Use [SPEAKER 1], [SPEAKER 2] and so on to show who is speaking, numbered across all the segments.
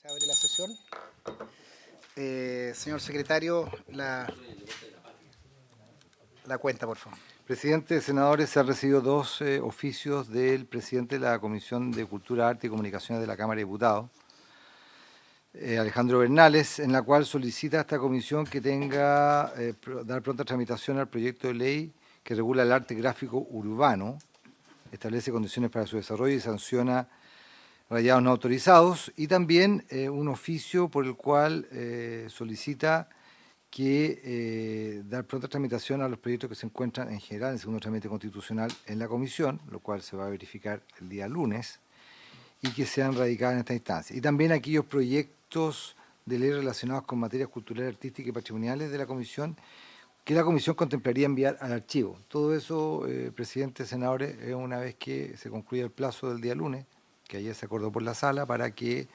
[SPEAKER 1] Se abre la sesión. Señor secretario, la cuenta, por favor.
[SPEAKER 2] Presidente, senadores, se han recibido dos oficios del presidente de la Comisión de Cultura, Arte y Comunicaciones de la Cámara de Diputados, Alejandro Bernales, en la cual solicita a esta comisión que dar pronta tramitación al proyecto de ley que regula el arte gráfico urbano, establece condiciones para su desarrollo y sanciona rayados no autorizados, y también un oficio por el cual solicita que dar pronta tramitación a los proyectos que se encuentran en general en segundo trámite constitucional en la comisión, lo cual se va a verificar el día lunes, y que sean radicadas en esta instancia. Y también aquellos proyectos de ley relacionados con materias culturales, artísticas y patrimoniales de la comisión, que la comisión contemplaría enviar al archivo. Todo eso, presidente, senadores, es una vez que se concluya el plazo del día lunes, que ayer se acordó por la sala, para que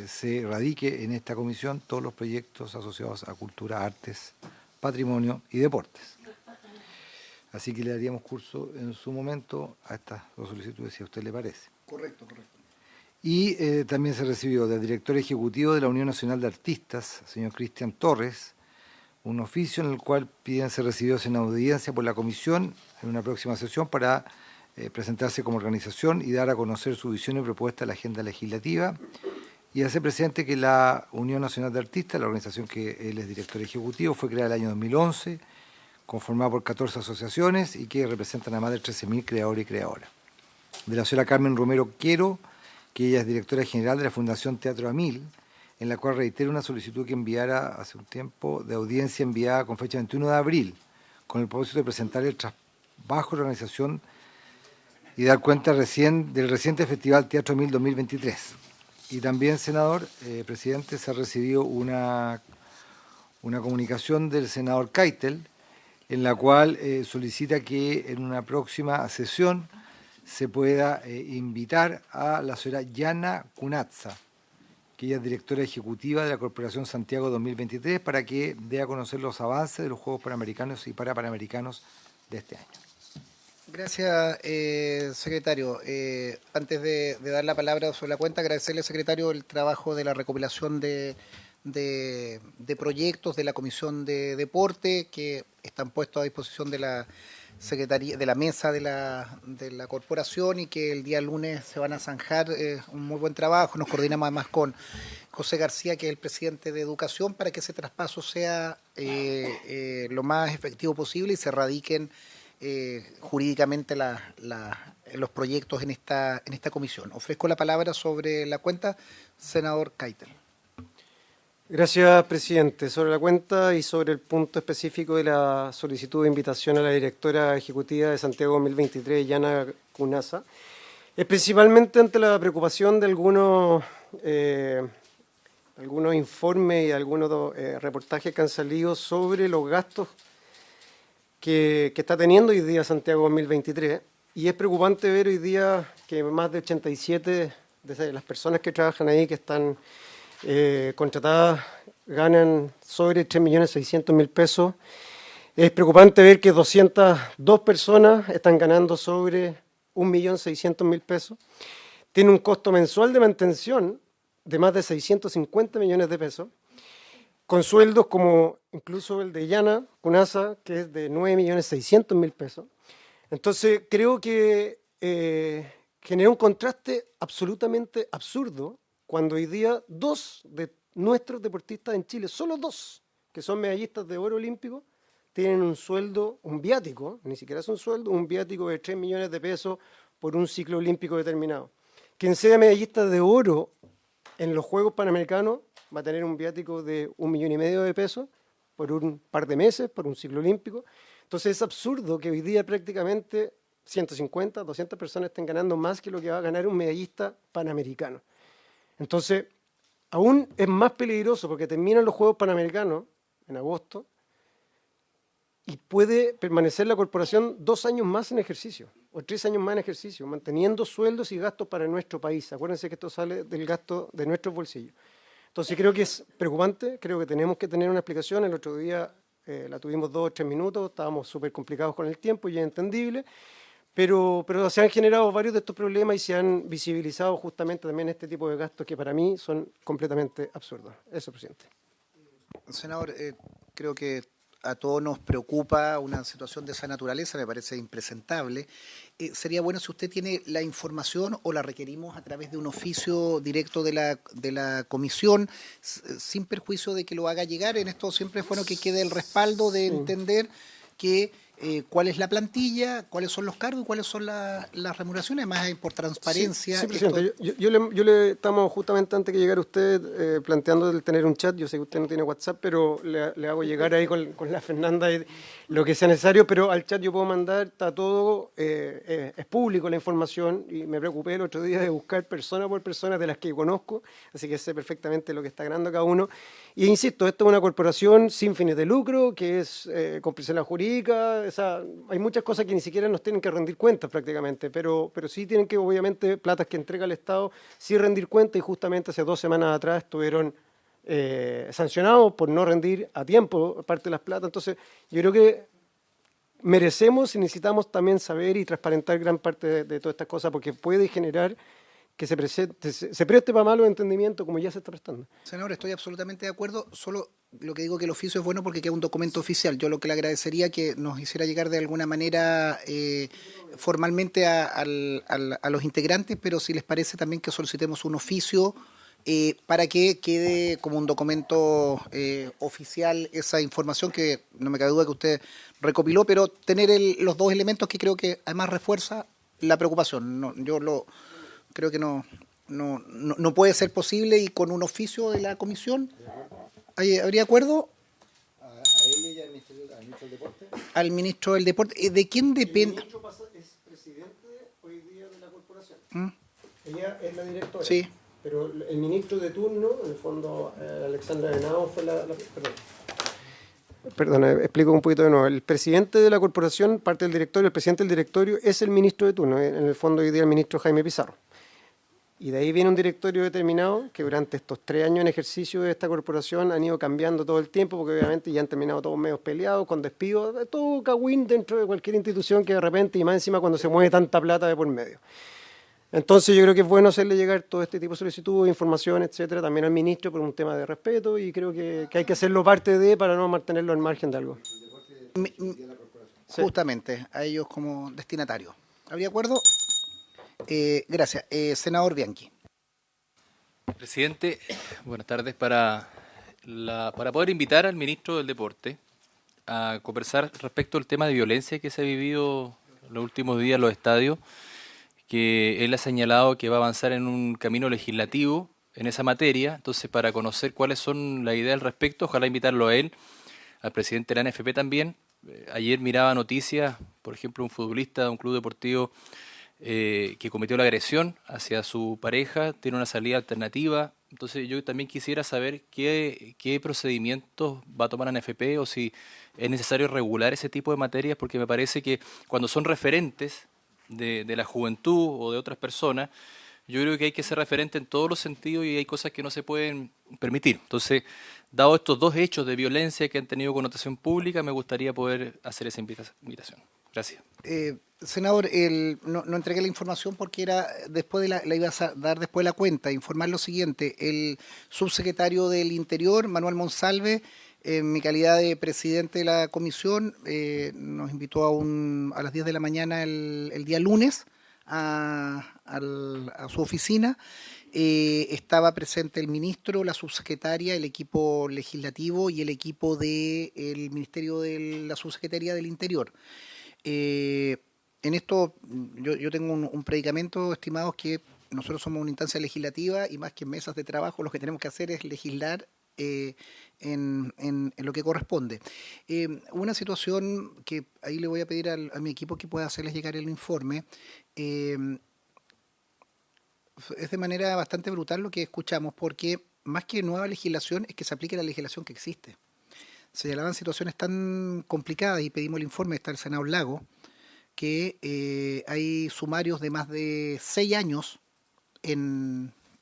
[SPEAKER 2] se radique en esta comisión todos los proyectos asociados a cultura, artes, patrimonio y deportes. Así que le daríamos curso en su momento a estas dos solicitudes, si a usted le parece.
[SPEAKER 1] Correcto.
[SPEAKER 2] Y también se recibió del director ejecutivo de la Unión Nacional de Artistas, señor Cristian Torres, un oficio en el cual piden ser recibidos en audiencia por la comisión en una próxima sesión para presentarse como organización y dar a conocer su visión y propuesta a la agenda legislativa, y hace presente que la Unión Nacional de Artistas, la organización que él es director ejecutivo, fue creada el año 2011, conformada por 14 asociaciones y que representan a más de 13.000 creadores y creadoras. De la señora Carmen Romero Quero, que ella es directora general de la Fundación Teatro Amil, en la cual reitera una solicitud que enviara hace un tiempo de audiencia enviada con fecha 21 de abril, con el propósito de presentar el trabajo de la organización y dar cuenta del reciente Festival Teatro Amil 2023. Y también, senador, presidente, se ha recibido una comunicación del senador Keitel, en la cual solicita que en una próxima sesión se pueda invitar a la señora Yana Cunazza, que ella es directora ejecutiva de la Corporación Santiago 2023, para que dé a conocer los avances de los Juegos Panamericanos y Parapanamericanos de este año.
[SPEAKER 1] Gracias, secretario. Antes de dar la palabra sobre la cuenta, agradecerle, secretario, el trabajo de la recopilación de proyectos de la Comisión de Deporte que están puestos a disposición de la Secretaría, de la mesa de la corporación, y que el día lunes se van a zanjar. Un muy buen trabajo. Nos coordinamos además con José García, que es el presidente de Educación, para que ese traspaso sea lo más efectivo posible y se radiquen jurídicamente los proyectos en esta comisión. Ofrezco la palabra sobre la cuenta, senador Keitel.
[SPEAKER 3] Gracias, presidente. Sobre la cuenta y sobre el punto específico de la solicitud de invitación a la directora ejecutiva de Santiago 2023, Yana Cunazza, es principalmente ante la preocupación de algunos informes y algunos reportajes que han salido sobre los gastos que está teniendo hoy día Santiago 2023, y es preocupante ver hoy día que más de 87 de las personas que trabajan ahí, que están contratadas, ganan sobre 3.600.000 pesos. Es preocupante ver que 202 personas están ganando sobre 1.600.000 pesos. Tiene un costo mensual de mantención de más de 650 millones de pesos, con sueldos como incluso el de Yana Cunazza, que es de 9.600.000 pesos. Entonces, creo que genera un contraste absolutamente absurdo cuando hoy día dos de nuestros deportistas en Chile, solo dos, que son medallistas de oro olímpico, tienen un sueldo, un viático, ni siquiera es un sueldo, un viático de 3 millones de pesos por un ciclo olímpico determinado. Quien sea medallista de oro en los Juegos Panamericanos va a tener un viático de 1,5 millones de pesos por un par de meses, por un ciclo olímpico. Entonces es absurdo que hoy día prácticamente 150, 200 personas estén ganando más que lo que va a ganar un medallista panamericano. Entonces, aún es más peligroso porque terminan los Juegos Panamericanos en agosto y puede permanecer la corporación 2 años más en ejercicio o 3 años más en ejercicio, manteniendo sueldos y gastos para nuestro país. Acuérdense que esto sale del gasto de nuestros bolsillos. Entonces creo que es preocupante, creo que tenemos que tener una explicación. El otro día la tuvimos 2 o 3 minutos, estábamos súper complicados con el tiempo y es entendible, Pero se han generado varios de estos problemas y se han visibilizado justamente también este tipo de gastos que para mí son completamente absurdos. Eso, presidente.
[SPEAKER 1] Senador, creo que a todos nos preocupa una situación de esa naturaleza, me parece impresentable. Sería bueno si usted tiene la información o la requerimos a través de un oficio directo de la comisión, sin perjuicio de que lo haga llegar. En esto siempre es bueno que quede el respaldo de entender que cuál es la plantilla, cuáles son los cargos y cuáles son las remuneraciones, además por transparencia.
[SPEAKER 3] Sí, presidente, yo le estamos justamente antes que llegara usted planteando el tener un chat. Yo sé que usted no tiene WhatsApp, pero le hago llegar ahí con la Fernanda lo que sea necesario, pero al chat yo puedo mandar, está todo, es público la información, y me preocupé el otro día de buscar persona por persona de las que conozco, así que sé perfectamente lo que está ganando cada uno. Y insisto, esto es una corporación sin fines de lucro, que es complicidad jurídica. O sea, hay muchas cosas que ni siquiera nos tienen que rendir cuentas prácticamente, pero sí tienen que, obviamente, platas que entrega el Estado, sí rendir cuentas, y justamente hace 2 semanas atrás estuvieron sancionados por no rendir a tiempo parte de las platas. Entonces, yo creo que merecemos y necesitamos también saber y transparentar gran parte de todas estas cosas, porque puede generar que se preste para malos entendimientos, como ya se está prestando.
[SPEAKER 1] Senador, estoy absolutamente de acuerdo, solo lo que digo que el oficio es bueno porque queda un documento oficial. Yo lo que le agradecería que nos hiciera llegar de alguna manera formalmente a los integrantes, pero si les parece también que solicitemos un oficio para que quede como un documento oficial esa información que no me cabe duda que usted recopiló, pero tener los dos elementos que creo que además refuerza la preocupación. No, creo que no puede ser posible, y con un oficio de la comisión, ¿habría acuerdo?
[SPEAKER 2] A ella y al ministro del Deporte.
[SPEAKER 1] Al ministro del Deporte. ¿De quién depende?
[SPEAKER 3] El ministro es presidente hoy día de la corporación. Ella es la directora.
[SPEAKER 1] Sí.
[SPEAKER 3] Pero el ministro de turno, en el fondo, Alexandra Henao, fue Perdón, explico un poquito de nuevo. El presidente de la corporación, parte del directorio, el presidente del directorio es el ministro de turno, en el fondo hoy día el ministro Jaime Pizarro. Y de ahí viene un directorio determinado que durante estos 3 años en ejercicio de esta corporación han ido cambiando todo el tiempo, porque obviamente ya han terminado todos medios peleados, con despidos, todo cagüín dentro de cualquier institución que de repente, y más encima cuando se mueve tanta plata de por medio. Entonces yo creo que es bueno hacerle llegar todo este tipo de solicitudes, información, etcétera, también al ministro por un tema de respeto, y creo que hay que hacerlo parte de, para no mantenerlo al margen de algo.
[SPEAKER 1] Justamente, a ellos como destinatarios. ¿Habría acuerdo? Gracias. Senador Bianchi.
[SPEAKER 4] Presidente, buenas tardes. Para poder invitar al ministro del Deporte a conversar respecto al tema de violencia que se ha vivido los últimos días en los estadios, que él ha señalado que va a avanzar en un camino legislativo en esa materia. Entonces, para conocer cuáles son las ideas al respecto, ojalá invitarlo a él, al presidente de la NFP también. Ayer miraba noticias, por ejemplo, un futbolista de un club deportivo que cometió la agresión hacia su pareja, tiene una salida alternativa. Entonces yo también quisiera saber qué procedimientos va a tomar la NFP, o si es necesario regular ese tipo de materias, porque me parece que cuando son referentes de la juventud o de otras personas, yo creo que hay que ser referente en todos los sentidos, y hay cosas que no se pueden permitir. Entonces, dado estos 2 hechos de violencia que han tenido connotación pública, me gustaría poder hacer esa invitación. Gracias.
[SPEAKER 1] Senador, no entregué la información porque era después de la iba a dar después de la cuenta. Informar lo siguiente: el subsecretario del Interior, Manuel Monsalve, en mi calidad de presidente de la comisión, nos invitó a las 10 de la mañana el día lunes a su oficina. Estaba presente el ministro, la subsecretaria, el equipo legislativo y el equipo del Ministerio de la Subsecretaría del Interior. En esto yo tengo un predicamento, estimados, que nosotros somos una instancia legislativa, y más que en mesas de trabajo lo que tenemos que hacer es legislar en lo que corresponde. Una situación que ahí le voy a pedir a mi equipo que pueda hacerles llegar el informe. Es de manera bastante brutal lo que escuchamos, porque más que nueva legislación es que se aplique la legislación que existe. Se señalaban situaciones tan complicadas y pedimos el informe, está el senador Lago, que hay sumarios de más de 6 años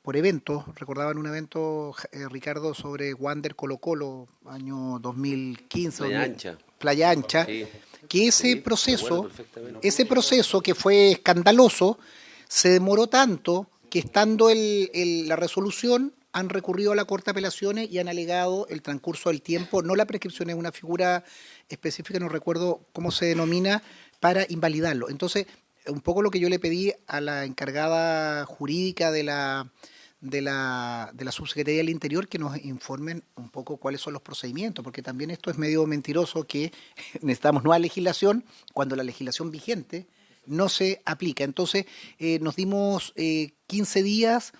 [SPEAKER 1] por eventos. Recordaban un evento, Ricardo, sobre Wander Colo Colo, año 2015.
[SPEAKER 5] Playa Ancha.
[SPEAKER 1] Playa Ancha,
[SPEAKER 5] Sí,
[SPEAKER 1] que
[SPEAKER 5] sí, me acuerdo perfectamente.
[SPEAKER 1] ese proceso que fue escandaloso se demoró tanto que estando la resolución han recurrido a la Corte de Apelaciones y han alegado el transcurso del tiempo, no la prescripción, es una figura específica, no recuerdo cómo se denomina, para invalidarlo. Entonces, un poco lo que yo le pedí a la encargada jurídica de la Subsecretaría del Interior, que nos informen un poco cuáles son los procedimientos, porque también esto es medio mentiroso que necesitamos nueva legislación cuando la legislación vigente no se aplica. Entonces, nos dimos 15 días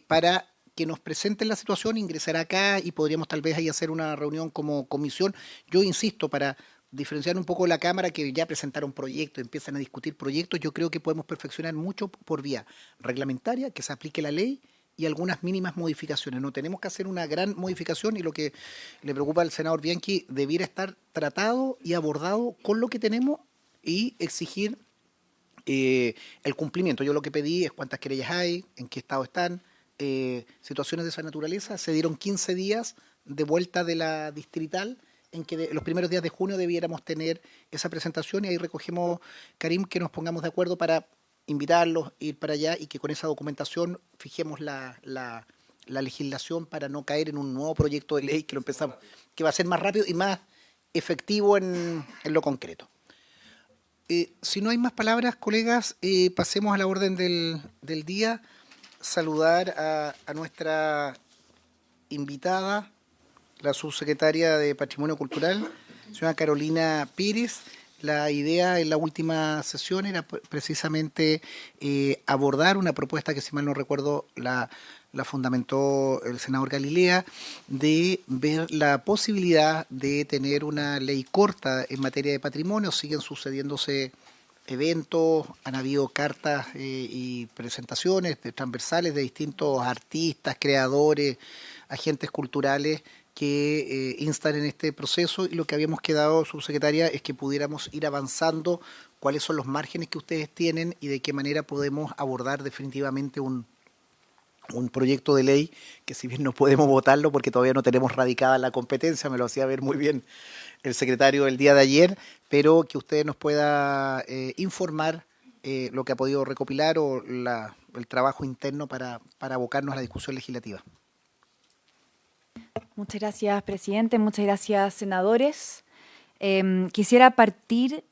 [SPEAKER 1] para que nos presenten la situación, ingresar acá y podríamos tal vez ahí hacer una reunión como comisión. Yo insisto, para diferenciar un poco la Cámara, que ya presentaron proyectos, empiezan a discutir proyectos, yo creo que podemos perfeccionar mucho por vía reglamentaria, que se aplique la ley y algunas mínimas modificaciones. No tenemos que hacer una gran modificación y lo que le preocupa al senador Bianchi debiera estar tratado y abordado con lo que tenemos y exigir el cumplimiento. Yo lo que pedí es cuántas querellas hay, en qué estado están, situaciones de esa naturaleza. Se dieron 15 días de vuelta de la distrital en que los primeros días de junio debiéramos tener esa presentación y ahí recogemos, Karim, que nos pongamos de acuerdo para invitarlos, ir para allá y que con esa documentación fijemos la legislación para no caer en un nuevo proyecto de ley que lo empezamos, que va a ser más rápido y más efectivo en lo concreto. Si no hay más palabras, colegas, pasemos a la orden del día. Saludar a nuestra invitada, la subsecretaria de Patrimonio Cultural, señora Carolina Pires. La idea en la última sesión era precisamente abordar una propuesta que, si mal no recuerdo, la fundamentó el senador Galilea, de ver la posibilidad de tener una ley corta en materia de patrimonio. Siguen sucediéndose eventos, han habido cartas y presentaciones transversales de distintos artistas, creadores, agentes culturales que instan en este proceso, y lo que habíamos quedado, subsecretaria, es que pudiéramos ir avanzando cuáles son los márgenes que ustedes tienen y de qué manera podemos abordar definitivamente un proyecto de ley que, si bien no podemos votarlo porque todavía no tenemos radicada la competencia, me lo hacía ver muy bien el secretario el día de ayer, pero que usted nos pueda informar lo que ha podido recopilar o el trabajo interno para abocarnos a la discusión legislativa.
[SPEAKER 6] Muchas gracias, presidente. Muchas gracias, senadores. Quisiera partir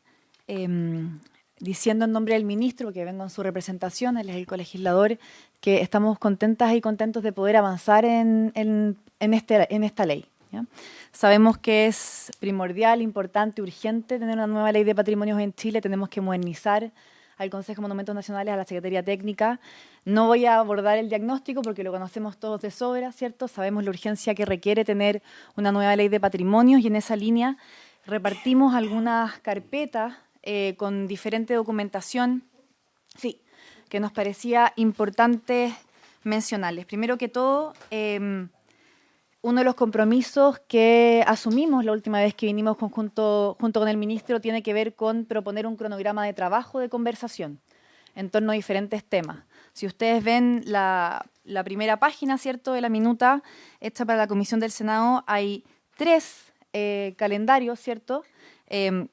[SPEAKER 6] diciendo en nombre del ministro, que vengo en su representación, él es el colegislador, que estamos contentas y contentos de poder avanzar en esta ley, ¿ya? Sabemos que es primordial, importante, urgente tener una nueva ley de patrimonios en Chile. Tenemos que modernizar al Consejo de Monumentos Nacionales, a la Secretaría Técnica. No voy a abordar el diagnóstico porque lo conocemos todos de sobra, ¿cierto? Sabemos la urgencia que requiere tener una nueva ley de patrimonios y en esa línea repartimos algunas carpetas con diferente documentación, sí, que nos parecía importante mencionarles. Primero que todo, uno de los compromisos que asumimos la última vez que vinimos junto con el ministro tiene que ver con proponer un cronograma de trabajo, de conversación, en torno a diferentes temas. Si ustedes ven la primera página, ¿cierto?, de la minuta hecha para la Comisión del Senado, hay 3 calendarios, ¿cierto?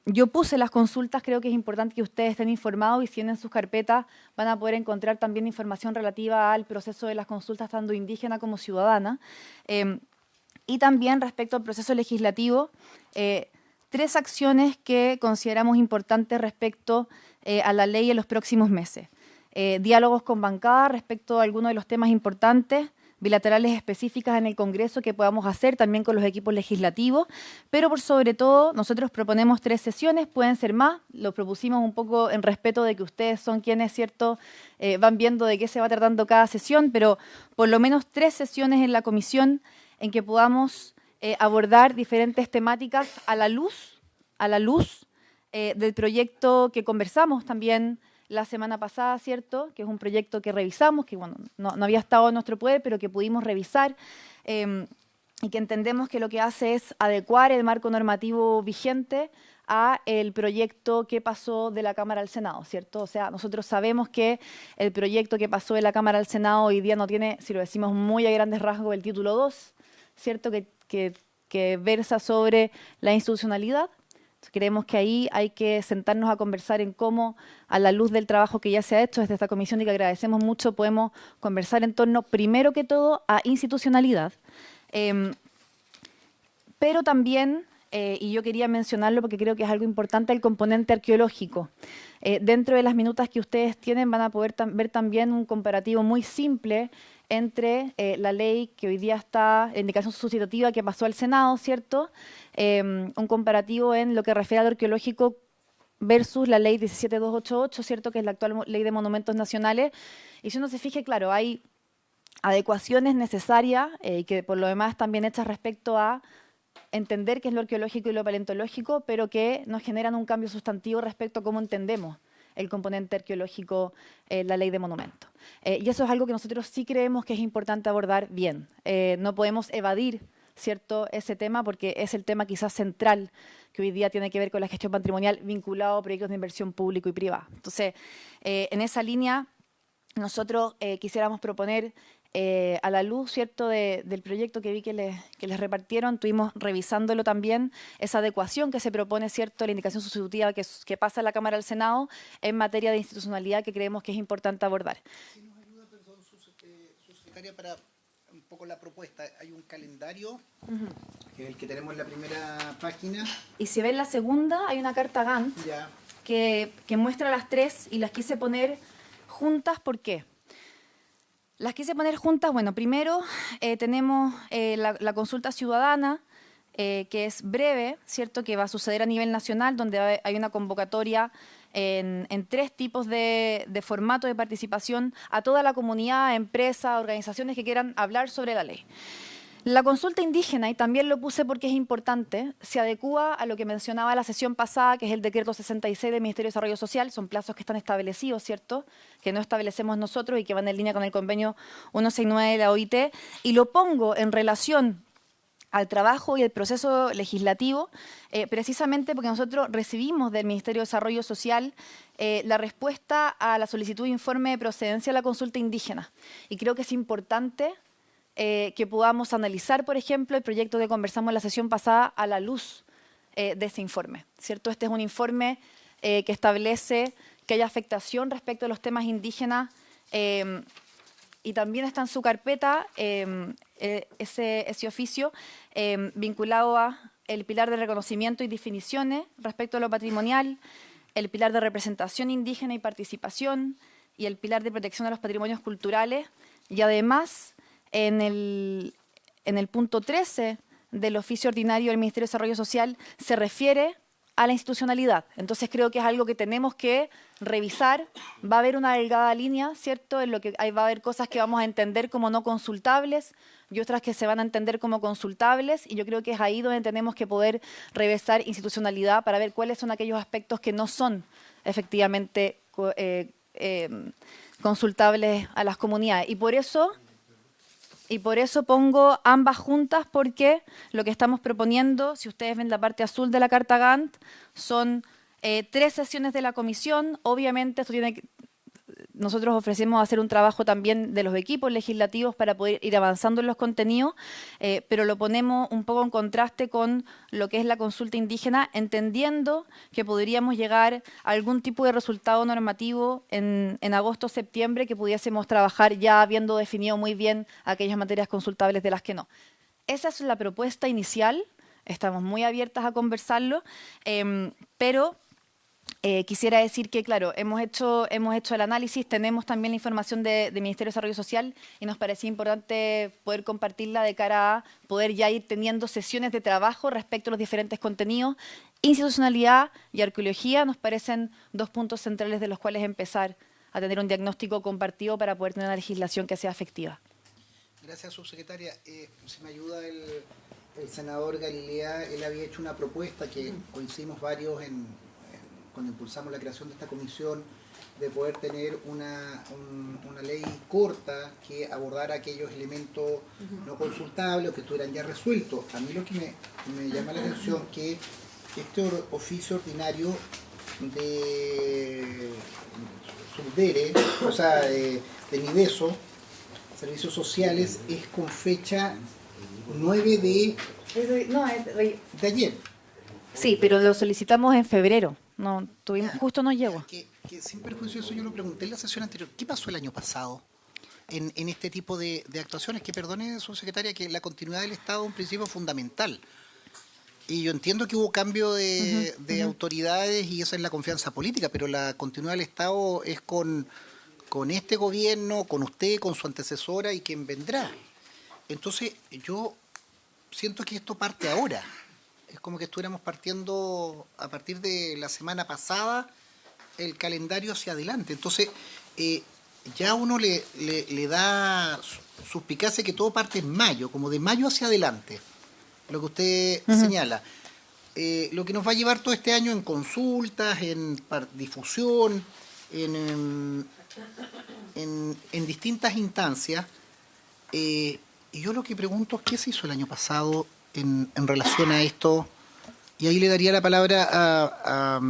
[SPEAKER 6] Yo puse las consultas, creo que es importante que ustedes estén informados y si en sus carpetas van a poder encontrar también información relativa al proceso de las consultas, tanto indígena como ciudadana. Y también respecto al proceso legislativo, 3 acciones que consideramos importantes respecto a la ley en los próximos meses. Diálogos con bancada respecto a algunos de los temas importantes, bilaterales específicas en el Congreso que podamos hacer también con los equipos legislativos, pero por sobre todo nosotros proponemos 3 sesiones, pueden ser más, lo propusimos un poco en respeto de que ustedes son quienes, ¿cierto?, van viendo de qué se va tratando cada sesión, pero por lo menos 3 sesiones en la comisión en que podamos abordar diferentes temáticas a la luz del proyecto que conversamos también la semana pasada, ¿cierto?, que es un proyecto que revisamos, que bueno, no había estado en nuestro poder, pero que pudimos revisar y que entendemos que lo que hace es adecuar el marco normativo vigente a el proyecto que pasó de la Cámara al Senado, ¿cierto? O sea, nosotros sabemos que el proyecto que pasó de la Cámara al Senado hoy día no tiene, si lo decimos muy a grandes rasgos, el título 2, ¿cierto?, que versa sobre la institucionalidad, Creemos que ahí hay que sentarnos a conversar en cómo, a la luz del trabajo que ya se ha hecho desde esta comisión y que agradecemos mucho, podemos conversar en torno, primero que todo, a institucionalidad. Pero también, y yo quería mencionarlo porque creo que es algo importante, el componente arqueológico. Dentro de las minutas que ustedes tienen van a poder ver también un comparativo muy simple entre la ley que hoy día está en indicación sustitutiva que pasó al Senado, ¿cierto? Un comparativo en lo que refiere al arqueológico versus la ley 17288, ¿cierto? Que es la actual ley de monumentos nacionales. Y si uno se fije, claro, hay adecuaciones necesarias y que por lo demás están bien hechas respecto a entender qué es lo arqueológico y lo paleontológico, pero que nos generan un cambio sustantivo respecto a cómo entendemos el componente arqueológico en la ley de monumentos. Y eso es algo que nosotros sí creemos que es importante abordar bien. No podemos evadir, ¿cierto?, ese tema porque es el tema quizás central que hoy día tiene que ver con la gestión patrimonial vinculado a proyectos de inversión público y privada. Entonces, en esa línea, nosotros quisiéramos proponer a la luz, ¿cierto?, del proyecto que vi que les repartieron, estuvimos revisándolo también, esa adecuación que se propone, ¿cierto?, la indicación sustitutiva que pasa a la Cámara al Senado en materia de institucionalidad que creemos que es importante abordar.
[SPEAKER 1] Si nos ayuda, perdón, subsecretaria, para un poco la propuesta. Hay un calendario, que es el que tenemos en la primera página.
[SPEAKER 6] Y si ven la segunda, hay una carta Gantt que muestra las tres y las quise poner juntas. ¿Por qué? Las quise poner juntas, bueno, primero tenemos la consulta ciudadana, que es breve, ¿cierto?, que va a suceder a nivel nacional, donde hay una convocatoria en 3 tipos de formato de participación a toda la comunidad, empresas, organizaciones que quieran hablar sobre la ley. La consulta indígena, y también lo puse porque es importante, se adecúa a lo que mencionaba la sesión pasada, que es el decreto 66 del Ministerio de Desarrollo Social. Son plazos que están establecidos, ¿cierto?, que no establecemos nosotros y que van en línea con el convenio 169 de la OIT. Y lo pongo en relación al trabajo y el proceso legislativo, precisamente porque nosotros recibimos del Ministerio de Desarrollo Social la respuesta a la solicitud de informe de procedencia a la consulta indígena. Y creo que es importante que podamos analizar, por ejemplo, el proyecto que conversamos en la sesión pasada a la luz de ese informe, ¿cierto? Este es un informe que establece que hay afectación respecto a los temas indígenas y también está en su carpeta ese oficio vinculado a el pilar de reconocimiento y definiciones respecto a lo patrimonial, el pilar de representación indígena y participación y el pilar de protección de los patrimonios culturales. Y además, en el punto 13 del oficio ordinario del Ministerio de Desarrollo Social se refiere a la institucionalidad. Entonces creo que es algo que tenemos que revisar. Va a haber una delgada línea, ¿cierto?, en lo que va a haber cosas que vamos a entender como no consultables y otras que se van a entender como consultables, y yo creo que es ahí donde tenemos que poder revisar institucionalidad para ver cuáles son aquellos aspectos que no son efectivamente consultables a las comunidades. Y por eso pongo ambas juntas, porque lo que estamos proponiendo, si ustedes ven la parte azul de la carta Gantt, son 3 sesiones de la comisión. Obviamente esto nosotros ofrecemos hacer un trabajo también de los equipos legislativos para poder ir avanzando en los contenidos, pero lo ponemos un poco en contraste con lo que es la consulta indígena, entendiendo que podríamos llegar a algún tipo de resultado normativo en agosto o septiembre, que pudiésemos trabajar ya habiendo definido muy bien aquellas materias consultables de las que no. Esa es la propuesta inicial, estamos muy abiertas a conversarlo, pero quisiera decir que, claro, hemos hecho el análisis, tenemos también la información del Ministerio de Desarrollo Social y nos parecía importante poder compartirla de cara a poder ya ir teniendo sesiones de trabajo respecto a los diferentes contenidos. Institucionalidad y arqueología nos parecen 2 puntos centrales de los cuales empezar a tener un diagnóstico compartido para poder tener una legislación que sea efectiva.
[SPEAKER 1] Gracias, subsecretaria. Si me ayuda el senador Galilea, él había hecho una propuesta que coincidimos varios cuando impulsamos la creación de esta comisión, de poder tener una ley corta que abordara aquellos elementos no consultables o que estuvieran ya resueltos. A mí lo que me llama la atención es que este oficio ordinario de Subdere, o sea, de Mideso, Servicios Sociales, es con fecha 9 de ayer.
[SPEAKER 6] Sí, pero lo solicitamos en febrero. No, justo no llegó.
[SPEAKER 1] Que sin perjuicio de eso yo lo pregunté en la sesión anterior. ¿Qué pasó el año pasado en este tipo de actuaciones? Que perdone, subsecretaria, que la continuidad del Estado es un principio fundamental. Y yo entiendo que hubo cambio de autoridades y esa es la confianza política, pero la continuidad del Estado es con este gobierno, con usted, con su antecesora y quien vendrá. Entonces yo siento que esto parte ahora. Es como que estuviéramos partiendo a partir de la semana pasada el calendario hacia adelante. Entonces ya uno le da suspicacia que todo parte en mayo, como de mayo hacia adelante, lo que usted señala. Lo que nos va a llevar todo este año en consultas, en difusión, en distintas instancias. Y yo lo que pregunto es qué se hizo el año pasado en relación a esto. Y ahí le daría la palabra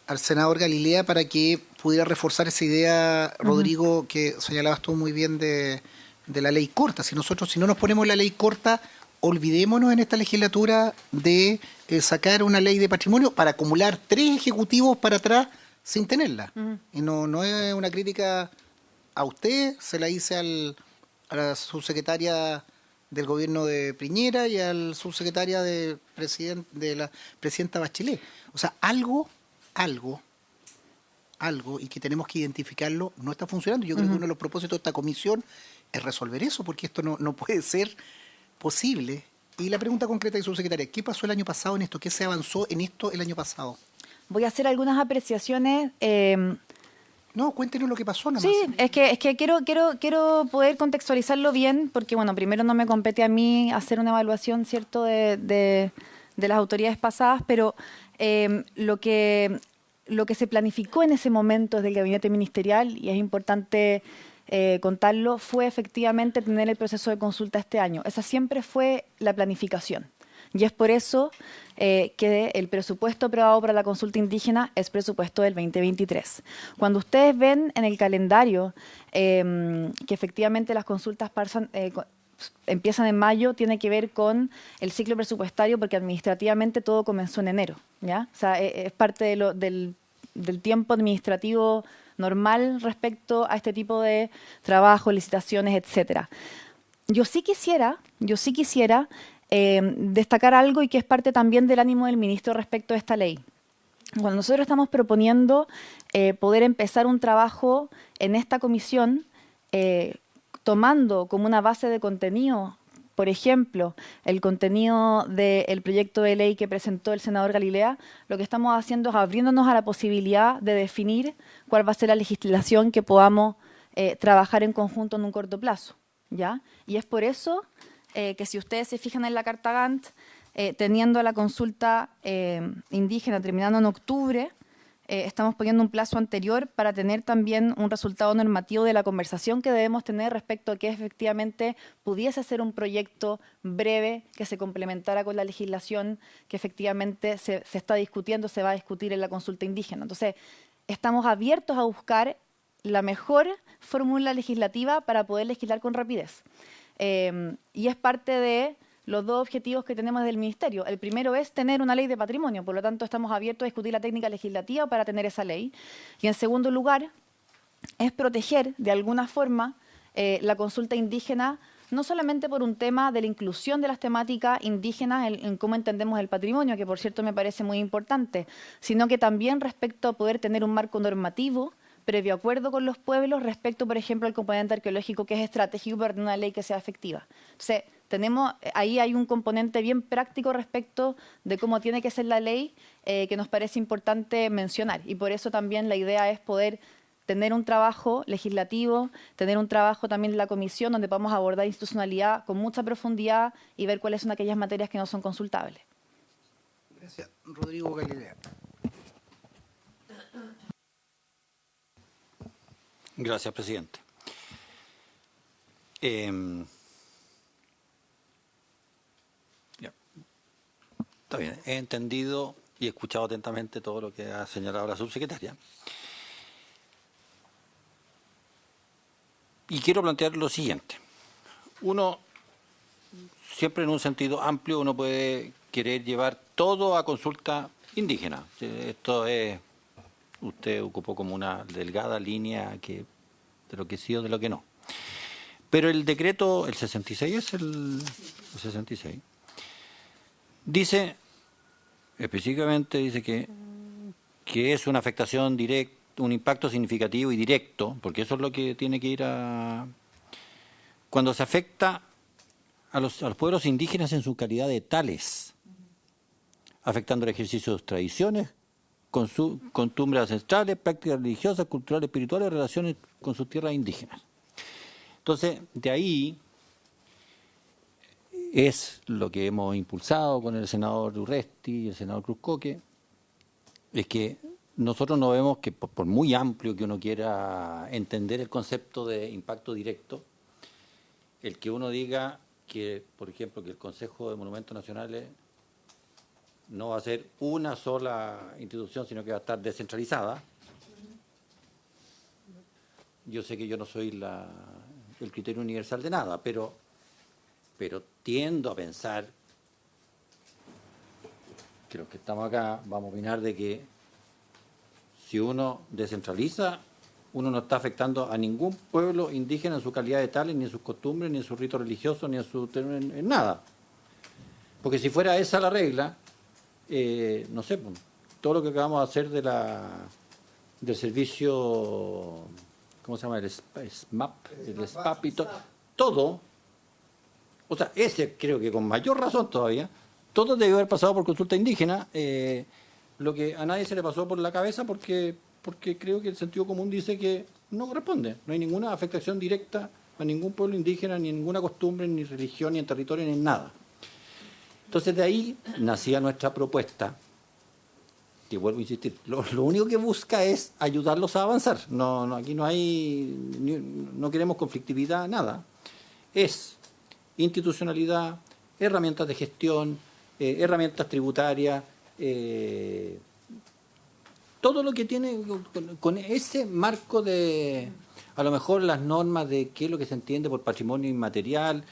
[SPEAKER 1] al senador Galilea para que pudiera reforzar esa idea, Rodrigo, que señalabas tú muy bien de la ley corta. Si no nos ponemos la ley corta, olvidémonos en esta legislatura de sacar una ley de patrimonio para acumular 3 ejecutivos para atrás sin tenerla. Y no es una crítica a usted, se la hice a la subsecretaria del gobierno de Piñera y al subsecretaria de la presidenta Bachelet. O sea, algo, y que tenemos que identificarlo, no está funcionando. Yo creo que uno de los propósitos de esta comisión es resolver eso, porque esto no puede ser posible. Y la pregunta concreta de subsecretaria, ¿qué pasó el año pasado en esto? ¿Qué se avanzó en esto el año pasado?
[SPEAKER 6] Voy a hacer algunas apreciaciones.
[SPEAKER 1] No, cuéntenos lo que pasó nomás.
[SPEAKER 6] Sí, es que quiero poder contextualizarlo bien, porque bueno, primero no me compete a mí hacer una evaluación, ¿cierto?, de las autoridades pasadas, pero lo que se planificó en ese momento desde el gabinete ministerial, y es importante contarlo, fue efectivamente tener el proceso de consulta este año. Esa siempre fue la planificación. Y es por eso que el presupuesto aprobado para la consulta indígena es presupuesto del 2023. Cuando ustedes ven en el calendario que efectivamente las consultas empiezan en mayo, tiene que ver con el ciclo presupuestario, porque administrativamente todo comenzó en enero, ¿ya? O sea, es parte del tiempo administrativo normal respecto a este tipo de trabajo, licitaciones, etcétera. Yo sí quisiera destacar algo, y que es parte también del ánimo del ministro respecto a esta ley. Cuando nosotros estamos proponiendo poder empezar un trabajo en esta comisión, tomando como una base de contenido, por ejemplo, el contenido del proyecto de ley que presentó el senador Galilea, lo que estamos haciendo es abriéndonos a la posibilidad de definir cuál va a ser la legislación que podamos trabajar en conjunto en un corto plazo, ¿ya? Y es por eso que, si ustedes se fijan en la Carta Gantt, teniendo la consulta indígena terminando en octubre, estamos poniendo un plazo anterior para tener también un resultado normativo de la conversación que debemos tener respecto a que efectivamente pudiese ser un proyecto breve que se complementara con la legislación que efectivamente se está discutiendo, se va a discutir en la consulta indígena. Entonces, estamos abiertos a buscar la mejor fórmula legislativa para poder legislar con rapidez. Y es parte de los 2 objetivos que tenemos del Ministerio. El primero es tener una ley de patrimonio, por lo tanto estamos abiertos a discutir la técnica legislativa para tener esa ley. Y en segundo lugar, es proteger de alguna forma la consulta indígena, no solamente por un tema de la inclusión de las temáticas indígenas en cómo entendemos el patrimonio, que por cierto me parece muy importante, sino que también respecto a poder tener un marco normativo previo acuerdo con los pueblos respecto, por ejemplo, al componente arqueológico, que es estratégico para tener una ley que sea efectiva. Entonces, ahí hay un componente bien práctico respecto de cómo tiene que ser la ley, que nos parece importante mencionar. Y por eso también la idea es poder tener un trabajo legislativo, tener un trabajo también de la comisión donde podamos abordar institucionalidad con mucha profundidad y ver cuáles son aquellas materias que no son consultables.
[SPEAKER 1] Gracias. Rodrigo Galilea.
[SPEAKER 5] Gracias, presidente. Está bien, he entendido y he escuchado atentamente todo lo que ha señalado la subsecretaria. Y quiero plantear lo siguiente. Uno, siempre en un sentido amplio, uno puede querer llevar todo a consulta indígena. Esto es, usted ocupó como una delgada línea de lo que sí o de lo que no. Pero el decreto, el 66 es el 66, dice, específicamente dice que es una afectación directa, un impacto significativo y directo, porque eso es lo que tiene que ir a... Cuando se afecta a los pueblos indígenas en su calidad de tales, afectando el ejercicio de sus tradiciones, costumbres ancestrales, prácticas religiosas, culturales, espirituales, relaciones con sus tierras indígenas. Entonces, de ahí es lo que hemos impulsado con el senador Urresti y el senador Cruzcoque, es que nosotros no vemos que, por muy amplio que uno quiera entender el concepto de impacto directo, el que uno diga que, por ejemplo, que el Consejo de Monumentos Nacionales no va a ser una sola institución, sino que va a estar descentralizada. Yo sé que yo no soy el criterio universal de nada, pero tiendo a pensar que los que estamos acá vamos a opinar de que si uno descentraliza, uno no está afectando a ningún pueblo indígena en su calidad de tales, ni en sus costumbres, ni en sus ritos religiosos, ni en nada. Porque si fuera esa la regla, no sé, todo lo que acabamos de hacer del servicio, ¿cómo se llama? El SMAP y todo, o sea, ese creo que con mayor razón todavía, todo debe haber pasado por consulta indígena, lo que a nadie se le pasó por la cabeza porque creo que el sentido común dice que no corresponde, no hay ninguna afectación directa a ningún pueblo indígena, ni ninguna costumbre, ni religión, ni en territorio, ni en nada. Entonces de ahí nacía nuestra propuesta, que vuelvo a insistir, lo único que busca es ayudarlos a avanzar, no aquí no hay, no queremos conflictividad, nada, es institucionalidad, herramientas de gestión, herramientas tributarias, todo lo que tiene con ese marco de, a lo mejor las normas de qué es lo que se entiende por patrimonio inmaterial,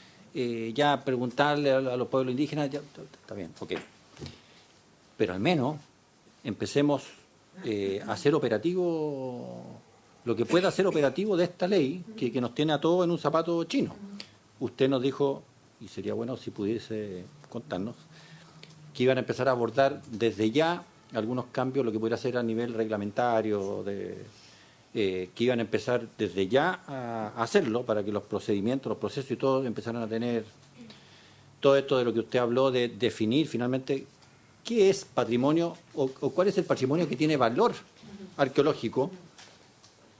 [SPEAKER 5] ya preguntarle a los pueblos indígenas, ya, está bien, ok. Pero al menos empecemos a hacer operativo lo que pueda ser operativo de esta ley que nos tiene a todos en un zapato chino. Usted nos dijo, y sería bueno si pudiese contarnos, que iban a empezar a abordar desde ya algunos cambios, lo que pudiera ser a nivel reglamentario, que iban a empezar desde ya a hacerlo para que los procedimientos, los procesos y todo empezaran a tener todo esto de lo que usted habló, de definir finalmente qué es patrimonio o cuál es el patrimonio que tiene valor arqueológico,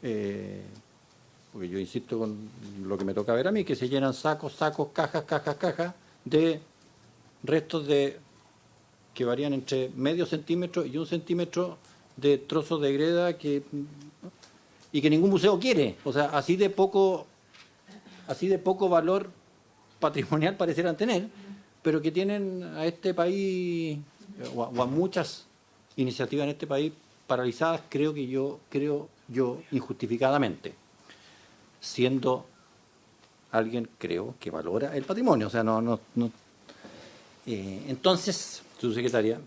[SPEAKER 5] porque yo insisto con lo que me toca ver a mí, que se llenan sacos, cajas de restos que varían entre medio centímetro y 1 centímetro de trozos de greda y que ningún museo quiere. O sea, así de poco valor patrimonial parecieran tener, pero que tienen a este país o a muchas iniciativas en este país paralizadas, creo yo injustificadamente, siendo alguien, creo, que valora el patrimonio. O sea, entonces, su secretaria,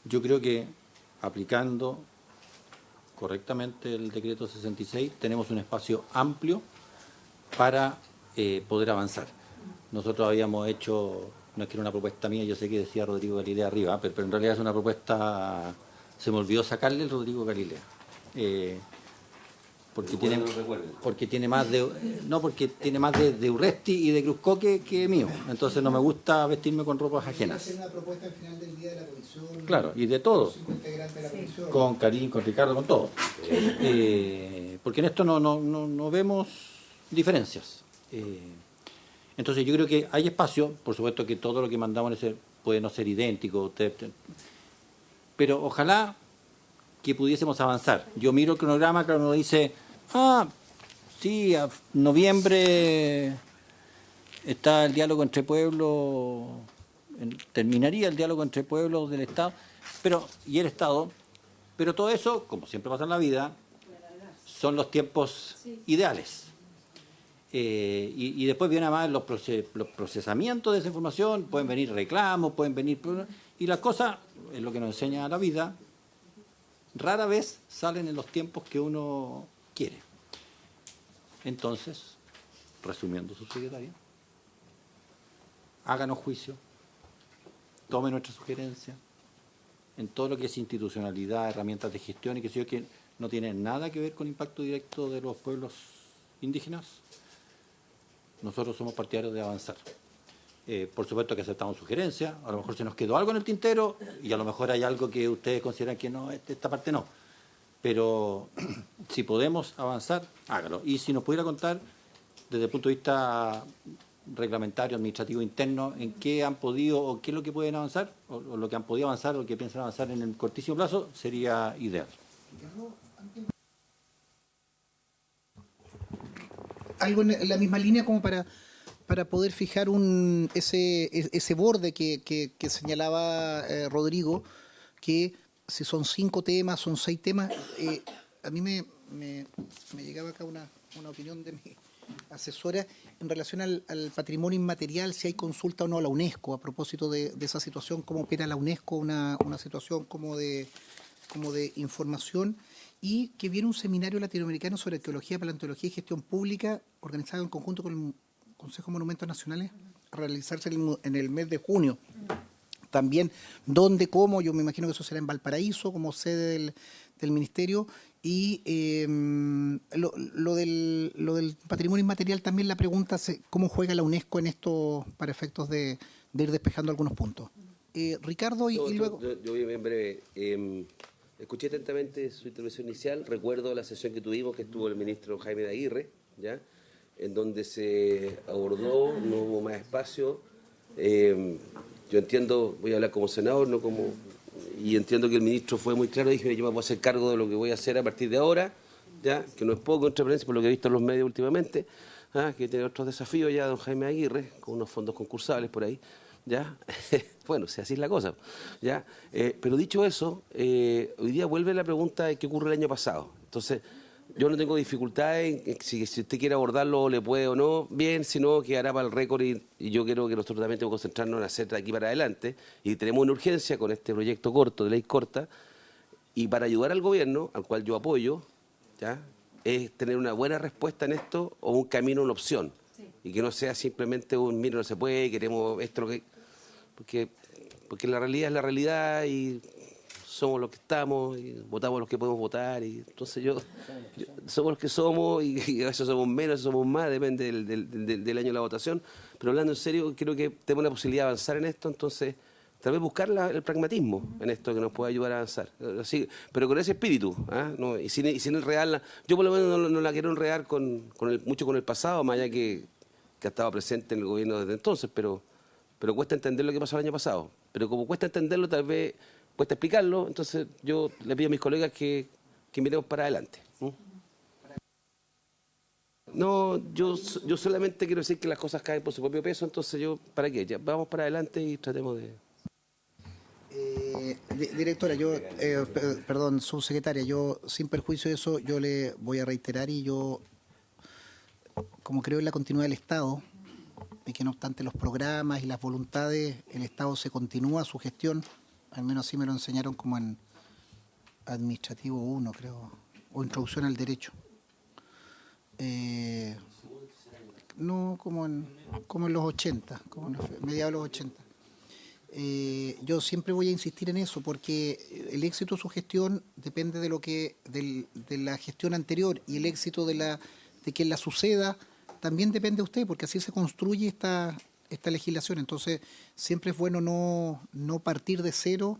[SPEAKER 5] yo creo que aplicando correctamente el decreto 66 tenemos un espacio amplio para poder avanzar. Nosotros habíamos hecho, no es que era una propuesta mía, yo sé que decía Rodrigo Galilea arriba, pero en realidad es una propuesta, se me olvidó sacarle el Rodrigo Galilea. Porque tiene más de Urresti y de Cruzcoque que mío, entonces no me gusta vestirme con ropas ajenas.
[SPEAKER 1] Hacer una propuesta al final del día de la comisión.
[SPEAKER 5] Claro, y de todo, con Karim, con Ricardo, con todo, porque en esto no vemos diferencias. Entonces yo creo que hay espacio, por supuesto que todo lo que mandamos puede no ser idéntico, pero ojalá que pudiésemos avanzar. Yo miro el cronograma, claro, uno dice, sí, a noviembre está el diálogo entre pueblos, terminaría el diálogo entre pueblos del Estado y el Estado, pero todo eso, como siempre pasa en la vida, son los tiempos ideales. Y después vienen más los procesamientos de esa información, pueden venir reclamos, pueden venir... Y las cosas, es lo que nos enseña la vida, rara vez salen en los tiempos que uno quiere. Entonces, resumiendo, subsecretaria, háganos juicio, tome nuestra sugerencia en todo lo que es institucionalidad, herramientas de gestión y que no tienen nada que ver con impacto directo de los pueblos indígenas. Nosotros somos partidarios de avanzar. Por supuesto que aceptamos sugerencias, a lo mejor se nos quedó algo en el tintero y a lo mejor hay algo que ustedes consideran que no, esta parte no. Pero si podemos avanzar, hágalo. Y si nos pudiera contar, desde el punto de vista reglamentario, administrativo interno, en qué han podido o qué es lo que pueden avanzar, o lo que han podido avanzar o lo que piensan avanzar en el cortísimo plazo, sería ideal.
[SPEAKER 1] Algo en la misma línea como para poder fijar ese borde que señalaba Rodrigo, que si son 5 temas, son 6 temas, a mí me llegaba acá una opinión de mi asesora en relación al patrimonio inmaterial, si hay consulta o no a la UNESCO a propósito de esa situación, cómo opera la UNESCO, una situación como de información, y que viene un seminario latinoamericano sobre arqueología, paleontología y gestión pública organizado en conjunto con el Consejo de Monumentos Nacionales a realizarse en el mes de junio. También dónde, cómo, yo me imagino que eso será en Valparaíso como sede del ministerio, y lo del patrimonio inmaterial también la pregunta es cómo juega la UNESCO en esto para efectos de ir despejando algunos puntos. Ricardo y luego...
[SPEAKER 7] Yo voy bien breve. Escuché atentamente su intervención inicial, recuerdo la sesión que tuvimos, que estuvo el ministro Jaime de Aguirre, ¿ya?, en donde se abordó, no hubo más espacio. Yo entiendo, voy a hablar como senador, no como... Y entiendo que el ministro fue muy claro, dije, yo me voy a hacer cargo de lo que voy a hacer a partir de ahora, ya, que no es poco en transparencia por lo que he visto en los medios últimamente, que tiene otros desafíos ya don Jaime Aguirre, con unos fondos concursables por ahí, ya. Bueno, si así es la cosa, ya. Pero dicho eso, hoy día vuelve la pregunta de qué ocurre el año pasado. Entonces, yo no tengo dificultades en si usted quiere abordarlo, le puede o no, bien, si no, quedará para el récord y yo creo que nosotros también tenemos que concentrarnos en hacer de aquí para adelante y tenemos una urgencia con este proyecto corto, de ley corta, y para ayudar al gobierno, al cual yo apoyo, ¿ya?, es tener una buena respuesta en esto o un camino, una opción, y que no sea simplemente un, mira, no se puede, queremos esto, lo que... Porque la realidad es la realidad y somos los que estamos y votamos los que podemos votar, y entonces somos los que somos y a veces somos menos, a veces somos más, depende del año de la votación, pero hablando en serio, creo que tenemos la posibilidad de avanzar en esto, entonces tal vez buscar el pragmatismo en esto que nos pueda ayudar a avanzar, así, pero con ese espíritu, no, y sin enredarla. Yo por lo menos no la quiero enredar mucho con el pasado, más allá que ha estado presente en el gobierno desde entonces, pero cuesta entender lo que pasó el año pasado, pero como cuesta entenderlo, tal vez cuesta explicarlo, entonces yo le pido a mis colegas que miremos para adelante. No, yo solamente quiero decir que las cosas caen por su propio peso, entonces ¿para qué? Ya, vamos para adelante y tratemos de...
[SPEAKER 1] Directora, perdón, subsecretaria, yo sin perjuicio de eso, yo le voy a reiterar, y yo, como creo en la continuidad del Estado, y que no obstante los programas y las voluntades, el Estado se continúa su gestión, al menos así me lo enseñaron como en Administrativo 1, creo, o Introducción al Derecho. No, como en los 80, como en mediados de los 80. Yo siempre voy a insistir en eso, porque el éxito de su gestión depende de la gestión anterior, y el éxito de quien la suceda también depende de usted, porque así se construye esta legislación. Entonces, siempre es bueno no partir de cero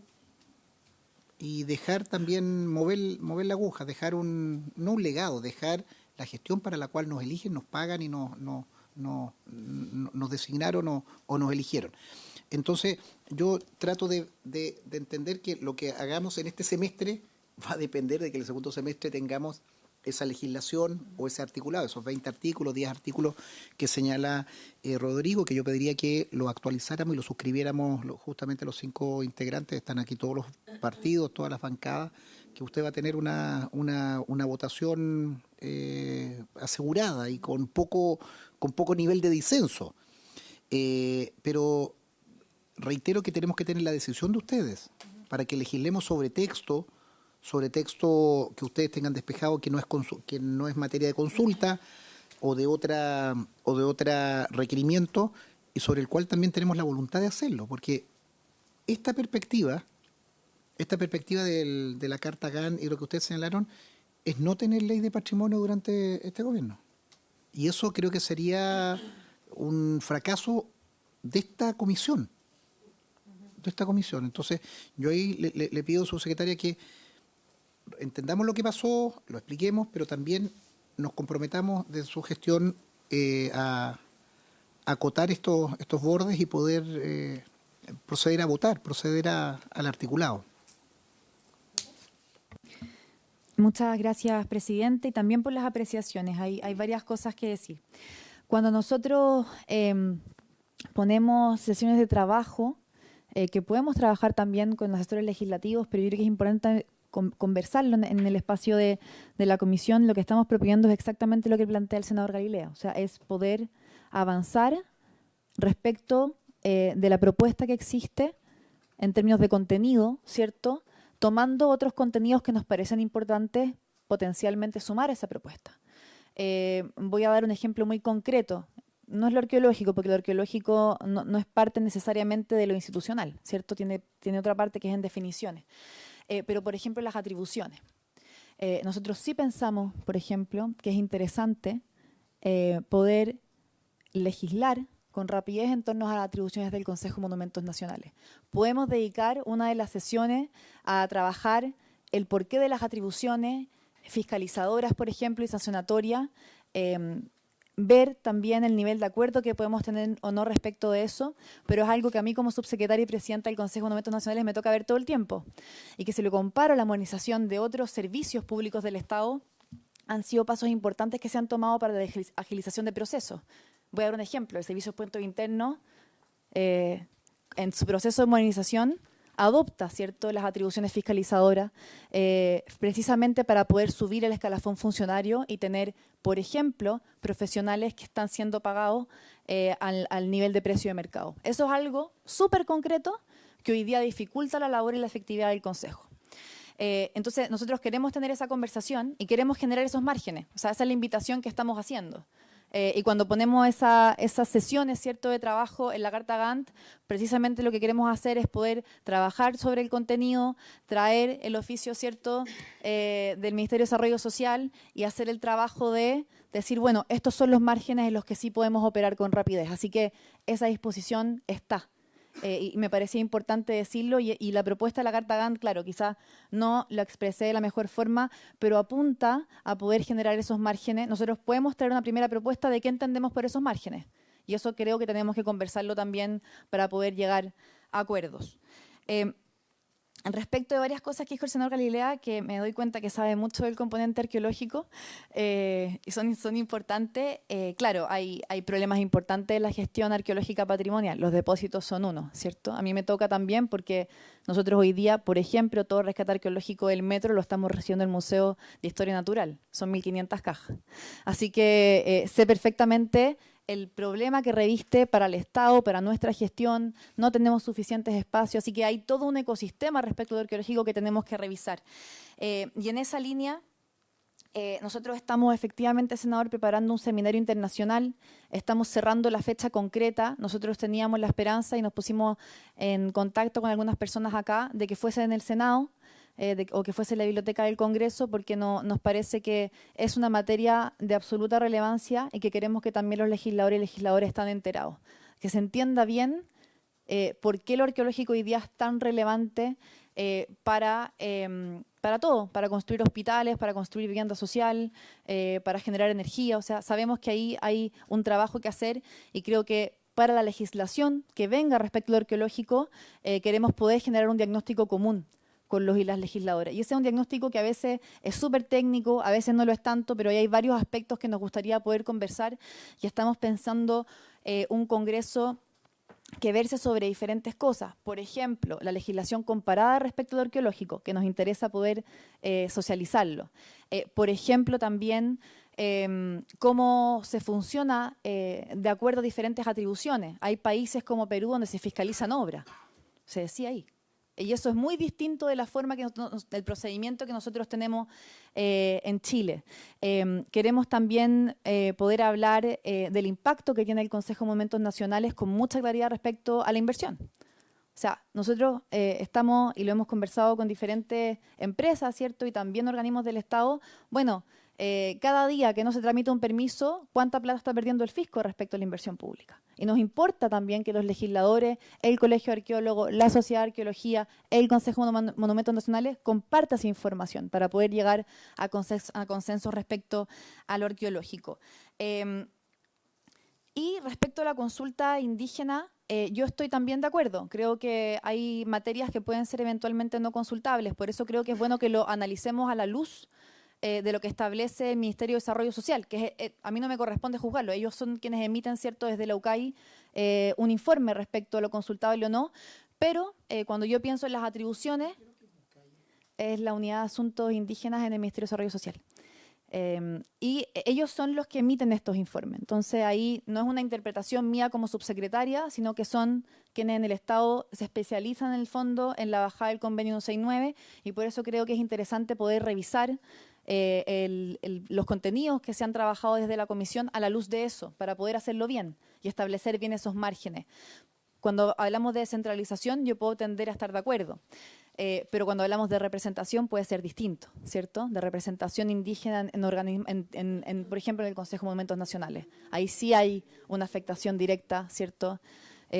[SPEAKER 1] y dejar también mover la aguja, dejar no un legado, dejar la gestión para la cual nos eligen, nos pagan y nos designaron o nos eligieron. Entonces, yo trato de entender que lo que hagamos en este semestre va a depender de que el segundo semestre tengamos esa legislación o ese articulado, esos 20 artículos, 10 artículos que señala Rodrigo, que yo pediría que lo actualizáramos y lo suscribiéramos justamente los 5 integrantes. Están aquí todos los partidos, todas las bancadas, que usted va a tener una votación asegurada y con poco nivel de disenso. Pero reitero que tenemos que tener la decisión de ustedes para que legislemos sobre texto que ustedes tengan despejado que no es materia de consulta o de otra requerimiento, y sobre el cual también tenemos la voluntad de hacerlo, porque esta perspectiva de la Carta GAN y lo que ustedes señalaron es no tener ley de patrimonio durante este gobierno. Y eso creo que sería un fracaso de esta comisión. Entonces, yo ahí le pido a su secretaria que entendamos lo que pasó, lo expliquemos, pero también nos comprometamos de su gestión a acotar estos bordes y poder proceder a votar, proceder al articulado.
[SPEAKER 6] Muchas gracias, presidente, y también por las apreciaciones. Hay varias cosas que decir. Cuando nosotros ponemos sesiones de trabajo, que podemos trabajar también con los asesores legislativos, pero yo creo que es importante conversarlo en el espacio de la comisión. Lo que estamos proponiendo es exactamente lo que plantea el senador Galileo, o sea, es poder avanzar respecto de la propuesta que existe en términos de contenido, ¿cierto?, tomando otros contenidos que nos parecen importantes potencialmente sumar a esa propuesta. Voy a dar un ejemplo muy concreto. No es lo arqueológico, porque lo arqueológico no es parte necesariamente de lo institucional, ¿cierto? Tiene otra parte que es en definiciones. Pero, por ejemplo, las atribuciones. Nosotros sí pensamos, por ejemplo, que es interesante poder legislar con rapidez en torno a las atribuciones del Consejo de Monumentos Nacionales. Podemos dedicar una de las sesiones a trabajar el porqué de las atribuciones fiscalizadoras, por ejemplo, y sancionatorias, ver también el nivel de acuerdo que podemos tener o no respecto de eso, pero es algo que a mí como subsecretaria y presidenta del Consejo de Monumentos Nacionales me toca ver todo el tiempo, y que si lo comparo a la modernización de otros servicios públicos del Estado, han sido pasos importantes que se han tomado para la agilización de procesos. Voy a dar un ejemplo. El Servicio de Puertos Internos, en su proceso de modernización, adopta, ¿cierto?, las atribuciones fiscalizadoras precisamente para poder subir el escalafón funcionario y tener, por ejemplo, profesionales que están siendo pagados al nivel de precio de mercado. Eso es algo súper concreto que hoy día dificulta la labor y la efectividad del Consejo. Entonces, nosotros queremos tener esa conversación y queremos generar esos márgenes. O sea, esa es la invitación que estamos haciendo. Y cuando ponemos esas sesiones, ¿cierto?, de trabajo en la Carta Gantt, precisamente lo que queremos hacer es poder trabajar sobre el contenido, traer el oficio, ¿cierto?, del Ministerio de Desarrollo Social y hacer el trabajo de decir, bueno, estos son los márgenes en los que sí podemos operar con rapidez. Así que esa disposición está. Y me parecía importante decirlo, y la propuesta de la Carta Gantt, claro, quizás no la expresé de la mejor forma, pero apunta a poder generar esos márgenes. Nosotros podemos traer una primera propuesta de qué entendemos por esos márgenes, y eso creo que tenemos que conversarlo también para poder llegar a acuerdos. Respecto de varias cosas que dijo el senador Galilea, que me doy cuenta que sabe mucho del componente arqueológico y son importantes, claro, hay problemas importantes en la gestión arqueológica patrimonial. Los depósitos son uno, ¿cierto? A mí me toca también porque nosotros hoy día, por ejemplo, todo el rescate arqueológico del metro lo estamos recibiendo en el Museo de Historia Natural. Son 1.500 cajas. Así que sé perfectamente el problema que reviste para el Estado, para nuestra gestión. No tenemos suficientes espacios, así que hay todo un ecosistema respecto al arqueológico que tenemos que revisar. Y en esa línea, nosotros estamos efectivamente, senador, preparando un seminario internacional. Estamos cerrando la fecha concreta. Nosotros teníamos la esperanza y nos pusimos en contacto con algunas personas acá de que fuese en el Senado, o que fuese la Biblioteca del Congreso, porque nos parece que es una materia de absoluta relevancia y que queremos que también los legisladores y legisladoras estén enterados. Que se entienda bien por qué lo arqueológico hoy día es tan relevante para todo, para construir hospitales, para construir vivienda social, para generar energía. O sea, sabemos que ahí hay un trabajo que hacer, y creo que para la legislación que venga respecto al arqueológico queremos poder generar un diagnóstico común con los y las legisladoras. Y ese es un diagnóstico que a veces es súper técnico, a veces no lo es tanto, pero hay varios aspectos que nos gustaría poder conversar, y estamos pensando un congreso que verse sobre diferentes cosas. Por ejemplo, la legislación comparada respecto al arqueológico, que nos interesa poder socializarlo. Por ejemplo, también cómo se funciona de acuerdo a diferentes atribuciones. Hay países como Perú donde se fiscalizan obras, se decía ahí. Y eso es muy distinto de la forma del procedimiento que nosotros tenemos en Chile. Queremos también poder hablar del impacto que tiene el Consejo de Monumentos Nacionales con mucha claridad respecto a la inversión. O sea, nosotros estamos, y lo hemos conversado con diferentes empresas, ¿cierto? Y también organismos del Estado. Bueno, cada día que no se tramita un permiso, ¿cuánta plata está perdiendo el fisco respecto a la inversión pública? Y nos importa también que los legisladores, el Colegio de Arqueólogos, la Sociedad de Arqueología, el Consejo de Monumentos Nacionales compartan esa información para poder llegar a consensos respecto a lo arqueológico. Y respecto a la consulta indígena, yo estoy también de acuerdo. Creo que hay materias que pueden ser eventualmente no consultables. Por eso creo que es bueno que lo analicemos a la luz de lo que establece el Ministerio de Desarrollo Social, que a mí no me corresponde juzgarlo. Ellos son quienes emiten, ¿cierto?, desde la UCAI un informe respecto a lo consultable o no. Pero cuando yo pienso en las atribuciones, es la Unidad de Asuntos Indígenas en el Ministerio de Desarrollo Social. Y ellos son los que emiten estos informes. Entonces ahí no es una interpretación mía como subsecretaria, sino que son quienes en el Estado se especializan en el fondo en la bajada del convenio 169, y por eso creo que es interesante poder revisar los contenidos que se han trabajado desde la comisión a la luz de eso, para poder hacerlo bien y establecer bien esos márgenes. Cuando hablamos de descentralización, yo puedo tender a estar de acuerdo. Pero cuando hablamos de representación puede ser distinto, ¿cierto? De representación indígena por ejemplo, en el Consejo de Monumentos Nacionales. Ahí sí hay una afectación directa, ¿cierto?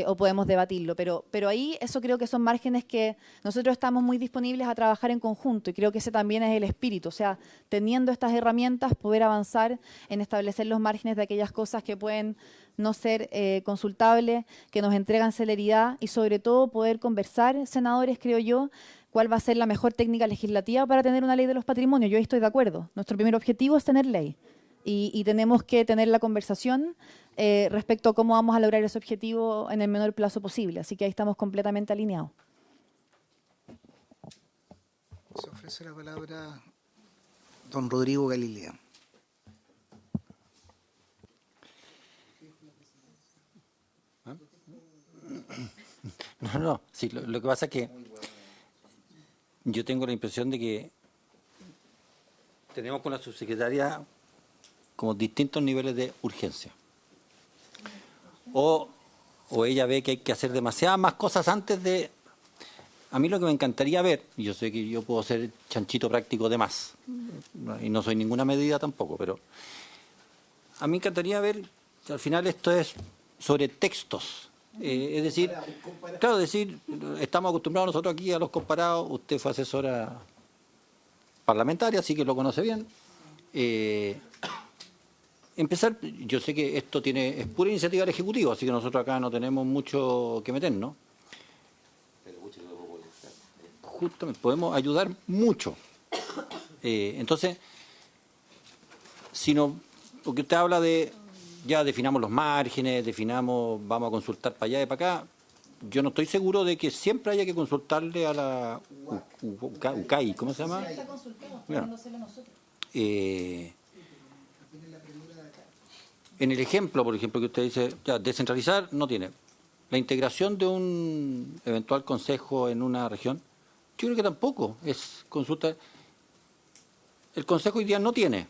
[SPEAKER 6] O podemos debatirlo, pero ahí eso creo que son márgenes que nosotros estamos muy disponibles a trabajar en conjunto, y creo que ese también es el espíritu, o sea, teniendo estas herramientas, poder avanzar en establecer los márgenes de aquellas cosas que pueden no ser consultables, que nos entregan celeridad, y sobre todo poder conversar, senadores, creo yo, cuál va a ser la mejor técnica legislativa para tener una ley de los patrimonios. Yo ahí estoy de acuerdo. Nuestro primer objetivo es tener ley. Y tenemos que tener la conversación respecto a cómo vamos a lograr ese objetivo en el menor plazo posible. Así que ahí estamos completamente alineados.
[SPEAKER 1] Se ofrece la palabra don Rodrigo Galilea.
[SPEAKER 5] No. Sí, lo que pasa es que yo tengo la impresión de que tenemos con la subsecretaria como distintos niveles de urgencia. O ella ve que hay que hacer demasiadas más cosas antes de... A mí lo que me encantaría ver, y yo sé que yo puedo ser chanchito práctico de más, y no soy ninguna medida tampoco, pero a mí me encantaría ver que al final esto es sobre textos. Es decir, claro, estamos acostumbrados nosotros aquí a los comparados. Usted fue asesora parlamentaria, así que lo conoce bien. Empezar, yo sé que esto es pura iniciativa del Ejecutivo, así que nosotros acá no tenemos mucho que meternos. Justamente, podemos ayudar mucho. Entonces, porque usted habla de, ya definamos los márgenes, vamos a consultar para allá y para acá. Yo no estoy seguro de que siempre haya que consultarle a la UCAI, ¿cómo se llama? Está consultado, nosotros. En el ejemplo, por ejemplo, que usted dice, ya, descentralizar no tiene. La integración de un eventual consejo en una región, yo creo que tampoco es consulta. El consejo hoy día no tiene.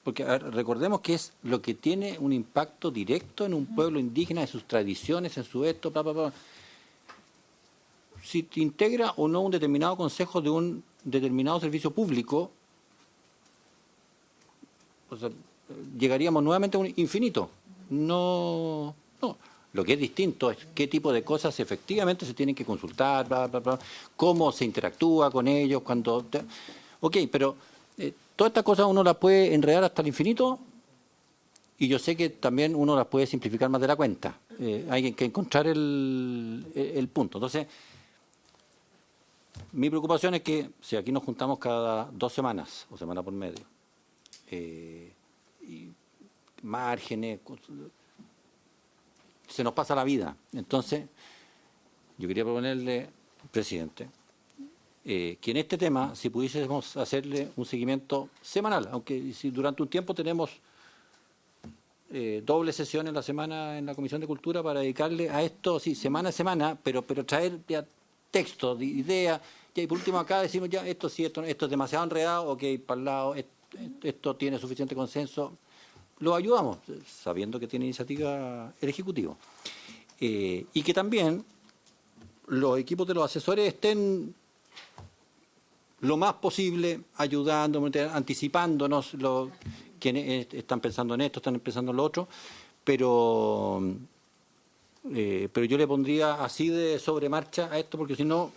[SPEAKER 5] Porque recordemos que es lo que tiene un impacto directo en un pueblo indígena, en sus tradiciones, en su esto, bla, bla, bla. Si te integra o no un determinado consejo de un determinado servicio público, o sea, llegaríamos nuevamente a un infinito. No. Lo que es distinto es qué tipo de cosas efectivamente se tienen que consultar, bla, bla, bla, cómo se interactúa con ellos, Ok, pero todas estas cosas uno las puede enredar hasta el infinito, y yo sé que también uno las puede simplificar más de la cuenta. Hay que encontrar el punto. Entonces, mi preocupación es que si aquí nos juntamos cada 2 semanas o semana por medio, y márgenes, se nos pasa la vida. Entonces, yo quería proponerle, presidente, que en este tema, si pudiésemos hacerle un seguimiento semanal, aunque si durante un tiempo tenemos doble sesión en la semana en la Comisión de Cultura para dedicarle a esto, sí, semana a semana, pero traer ya textos, ideas, y por último acá decimos ya, esto sí, esto es demasiado enredado, ok, para el lado, esto tiene suficiente consenso, lo ayudamos, sabiendo que tiene iniciativa el Ejecutivo. Y que también los equipos de los asesores estén lo más posible ayudando, anticipándonos, quienes están pensando en esto, están pensando en lo otro, pero yo le pondría así de sobremarcha a esto, porque si no,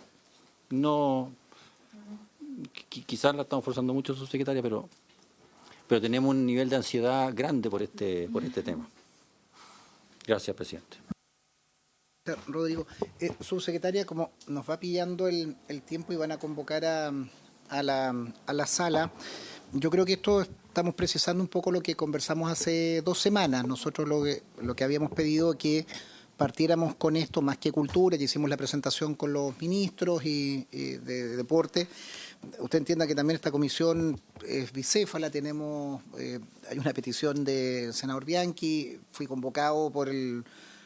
[SPEAKER 5] quizás la estamos forzando mucho, subsecretaria, pero tenemos un nivel de ansiedad grande por este tema. Gracias, presidente.
[SPEAKER 1] Rodrigo, subsecretaria, como nos va pillando el tiempo y van a convocar a la sala, yo creo que esto estamos precisando un poco lo que conversamos hace 2 semanas. Nosotros lo que habíamos pedido que partiéramos con esto más que cultura, ya hicimos la presentación con los ministros y de deporte. Usted entienda que también esta comisión es bicéfala, tenemos, hay una petición del senador Bianchi, fui convocado por el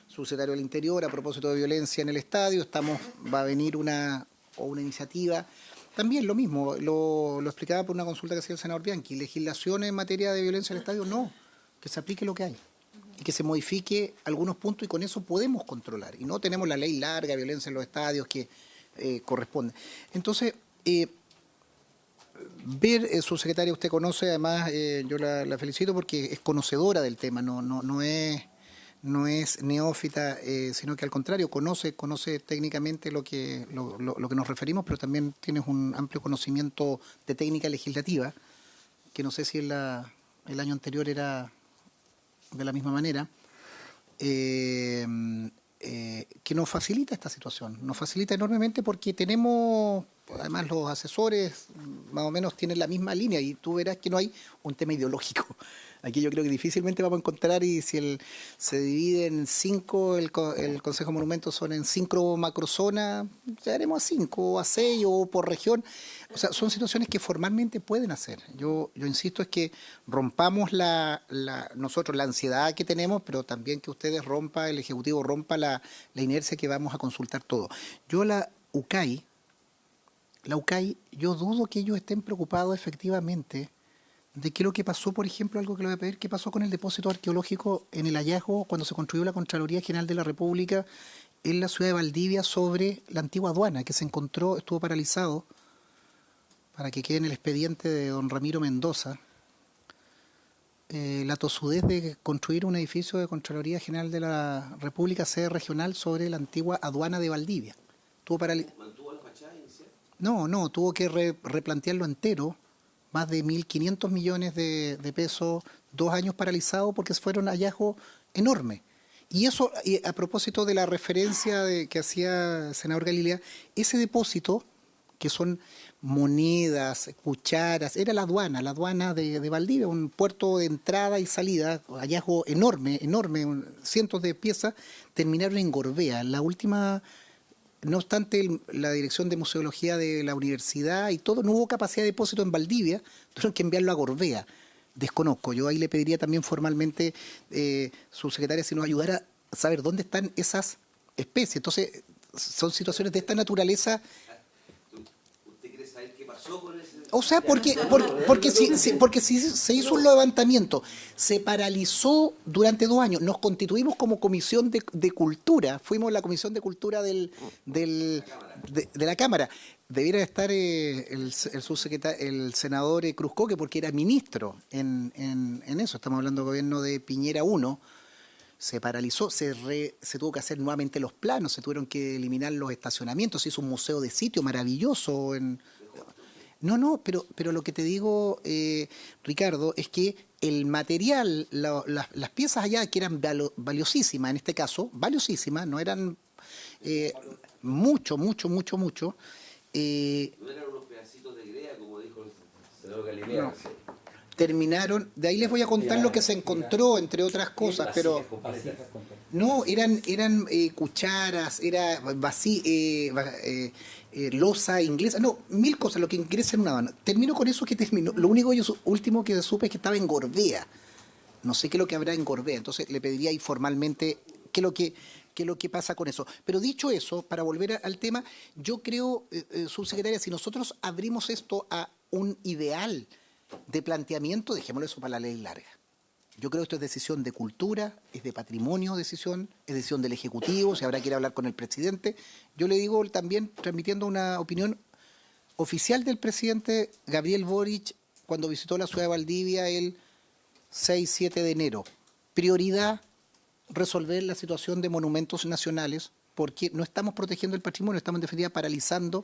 [SPEAKER 1] subsecretario del Interior a propósito de violencia en el estadio, va a venir una iniciativa. También lo mismo, lo explicaba por una consulta que hacía el senador Bianchi, legislación en materia de violencia en el estadio, no, que se aplique lo que hay y que se modifique algunos puntos y con eso podemos controlar. Y no tenemos la ley larga de violencia en los estadios que corresponde. Entonces, subsecretaria, usted conoce, además yo la felicito porque es conocedora del tema, no es neófita, sino que al contrario, conoce técnicamente lo que nos referimos, pero también tienes un amplio conocimiento de técnica legislativa, que no sé si el año anterior era de la misma manera, que nos facilita esta situación, nos facilita enormemente porque tenemos, además los asesores más o menos tienen la misma línea y tú verás que no hay un tema ideológico. Aquí yo creo que difícilmente vamos a encontrar, y si se divide en 5, el Consejo de Monumentos son en 5 macrozonas, llegaremos a 5 o a 6 o por región. O sea, son situaciones que formalmente pueden hacer. Yo insisto, es que rompamos nosotros la ansiedad que tenemos, pero también que ustedes el Ejecutivo rompa la inercia que vamos a consultar todo. La UCAI, yo dudo que ellos estén preocupados efectivamente de qué es lo que pasó, por ejemplo, algo que le voy a pedir, qué pasó con el depósito arqueológico en el hallazgo cuando se construyó la Contraloría General de la República en la ciudad de Valdivia sobre la antigua aduana, que se encontró, estuvo paralizado, para que quede en el expediente de don Ramiro Mendoza, la tosudez de construir un edificio de Contraloría General de la República, sede regional, sobre la antigua aduana de Valdivia.
[SPEAKER 7] ¿Mantuvo la fachada inicial?
[SPEAKER 1] No, tuvo que replantearlo entero, más de 1.500 millones de pesos, 2 años paralizado porque fueron hallazgos enormes. Y eso, a propósito de la referencia que hacía el senador Galilea, ese depósito, que son monedas, cucharas, era la aduana de Valdivia, un puerto de entrada y salida, hallazgo enorme, cientos de piezas, terminaron en Gorbea. La última... No obstante, la Dirección de Museología de la Universidad y todo, no hubo capacidad de depósito en Valdivia, tuvieron que enviarlo a Gorbea. Desconozco. Yo ahí le pediría también formalmente, subsecretaria, si nos ayudara a saber dónde están esas especies. Entonces, son situaciones de esta naturaleza.
[SPEAKER 7] ¿Usted quiere saber qué pasó con ese?
[SPEAKER 1] O sea, porque si se hizo un levantamiento, se paralizó durante 2 años, nos constituimos como comisión de cultura, fuimos la comisión de cultura de la Cámara. Debiera estar el senador Cruzcoque, porque era ministro en eso. Estamos hablando del gobierno de Piñera 1. Se paralizó, se tuvo que hacer nuevamente los planos, se tuvieron que eliminar los estacionamientos, se hizo un museo de sitio maravilloso No, pero lo que te digo, Ricardo, es que el material, las piezas allá que eran valiosísimas, en este caso, valiosísimas, no eran mucho.
[SPEAKER 7] No eran unos pedacitos de grea, como dijo el senador Galilea.
[SPEAKER 1] No. Terminaron, de ahí les voy a contar lo que se encontró, entre otras cosas, pero... No, eran cucharas, era loza inglesa, no, mil cosas, lo que ingresa en una Habana. Termino con eso que terminó. Lo único último que supe es que estaba en Gorbea. No sé qué es lo que habrá en Gorbea, entonces le pediría ahí formalmente qué es lo que pasa con eso. Pero dicho eso, para volver al tema, yo creo, subsecretaria, si nosotros abrimos esto a un ideal de planteamiento, dejémoslo eso para la ley larga. Yo creo que esto es decisión de cultura, es de patrimonio es decisión del Ejecutivo, si habrá que ir a hablar con el presidente. Yo le digo también, transmitiendo una opinión oficial del presidente Gabriel Boric, cuando visitó la ciudad de Valdivia el 6-7 de enero. Prioridad, resolver la situación de monumentos nacionales, porque no estamos protegiendo el patrimonio, estamos en definitiva paralizando,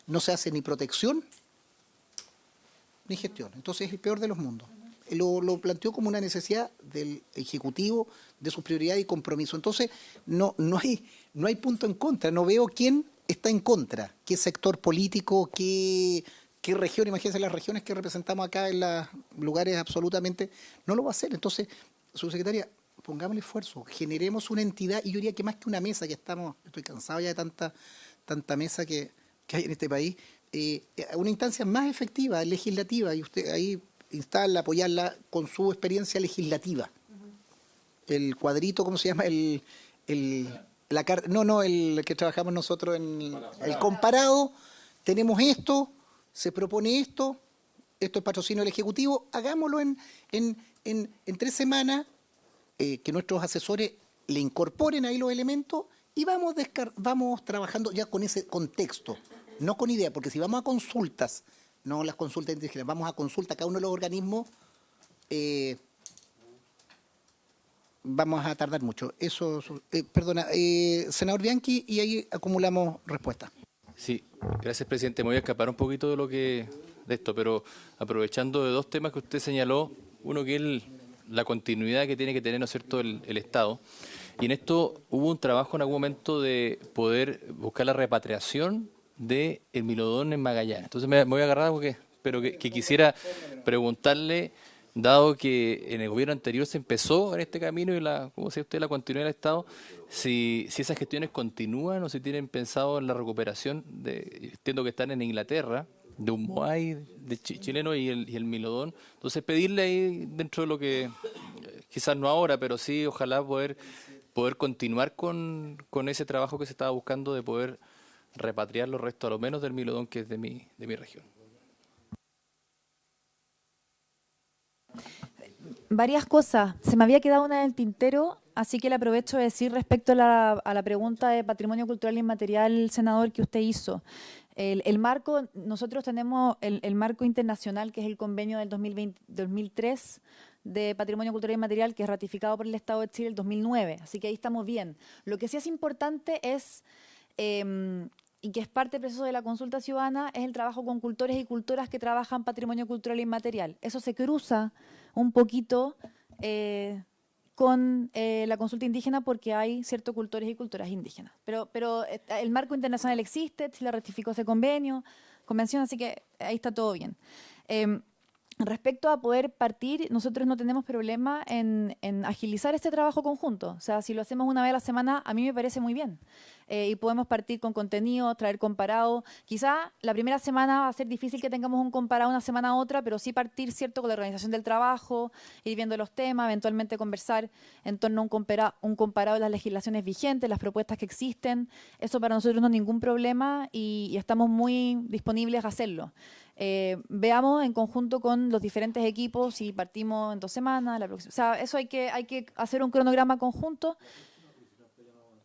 [SPEAKER 1] no se hace ni protección ni gestión. Entonces es el peor de los mundos. Lo planteó como una necesidad del Ejecutivo, de sus prioridades y compromiso. Entonces no hay punto en contra, no veo quién está en contra, qué sector político, qué región, imagínense las regiones que representamos acá en los lugares absolutamente, no lo va a hacer. Entonces, subsecretaria, pongámosle esfuerzo, generemos una entidad, y yo diría que más que una mesa, que estoy cansado ya de tanta mesa que hay en este país, una instancia más efectiva, legislativa, y usted ahí instala, apoyarla con su experiencia legislativa. El cuadrito, ¿cómo se llama? El que trabajamos nosotros en el comparado, tenemos esto, se propone esto es patrocinio del Ejecutivo, hagámoslo en 3 semanas, que nuestros asesores le incorporen ahí los elementos y vamos trabajando ya con ese contexto, no con idea, porque si vamos a consultas, no las consultas indígenas, vamos a consulta a cada uno de los organismos, vamos a tardar mucho. Senador Bianchi, y ahí acumulamos respuestas.
[SPEAKER 4] Sí, gracias, presidente. Me voy a escapar un poquito de esto, pero aprovechando de 2 temas que usted señaló, uno que es la continuidad que tiene que tener, ¿no es cierto?, el Estado. Y en esto hubo un trabajo en algún momento de poder buscar la repatriación del Milodón en Magallanes. Entonces me voy a agarrar pero que quisiera preguntarle, dado que en el gobierno anterior se empezó en este camino y como decía usted, la continuidad del Estado, si esas gestiones continúan o si tienen pensado en la recuperación entiendo que están en Inglaterra, de un Moai de chileno y el Milodón. Entonces pedirle ahí, dentro de lo que, quizás no ahora, pero sí ojalá poder continuar con ese trabajo que se estaba buscando de poder repatriar los restos, a lo menos del Milodón, que es de mi región.
[SPEAKER 6] Varias cosas. Se me había quedado una en el tintero, así que le aprovecho de decir respecto a la pregunta de patrimonio cultural inmaterial, senador, que usted hizo. El marco, nosotros tenemos el marco internacional, que es el convenio del 2003 de patrimonio cultural inmaterial, que es ratificado por el Estado de Chile el 2009, así que ahí estamos bien. Lo que sí es importante es, y que es parte del proceso de la consulta ciudadana, es el trabajo con cultores y cultoras que trabajan patrimonio cultural inmaterial. Eso se cruza un poquito con la consulta indígena, porque hay ciertos cultores y culturas indígenas. Pero el marco internacional existe, Chile ratificó ese convención, así que ahí está todo bien. Respecto a poder partir, nosotros no tenemos problema en agilizar este trabajo conjunto. O sea, si lo hacemos una vez a la semana, a mí me parece muy bien. Y podemos partir con contenido, traer comparado. Quizá la primera semana va a ser difícil que tengamos un comparado una semana a otra, pero sí partir, ¿cierto?, con la organización del trabajo, ir viendo los temas, eventualmente conversar en torno a un comparado de las legislaciones vigentes, las propuestas que existen. Eso para nosotros no es ningún problema y estamos muy disponibles a hacerlo. Veamos en conjunto con los diferentes equipos si partimos en 2 semanas, la próxima. O sea, eso hay que hacer un cronograma conjunto.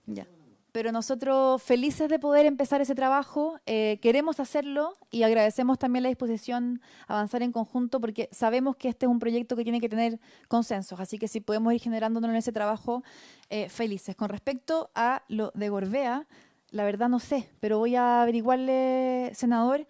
[SPEAKER 6] Ya. Pero nosotros felices de poder empezar ese trabajo, queremos hacerlo y agradecemos también la disposición a avanzar en conjunto, porque sabemos que este es un proyecto que tiene que tener consensos, así que si podemos ir generándonos en ese trabajo, felices. Con respecto a lo de Gorbea, la verdad no sé, pero voy a averiguarle, senador.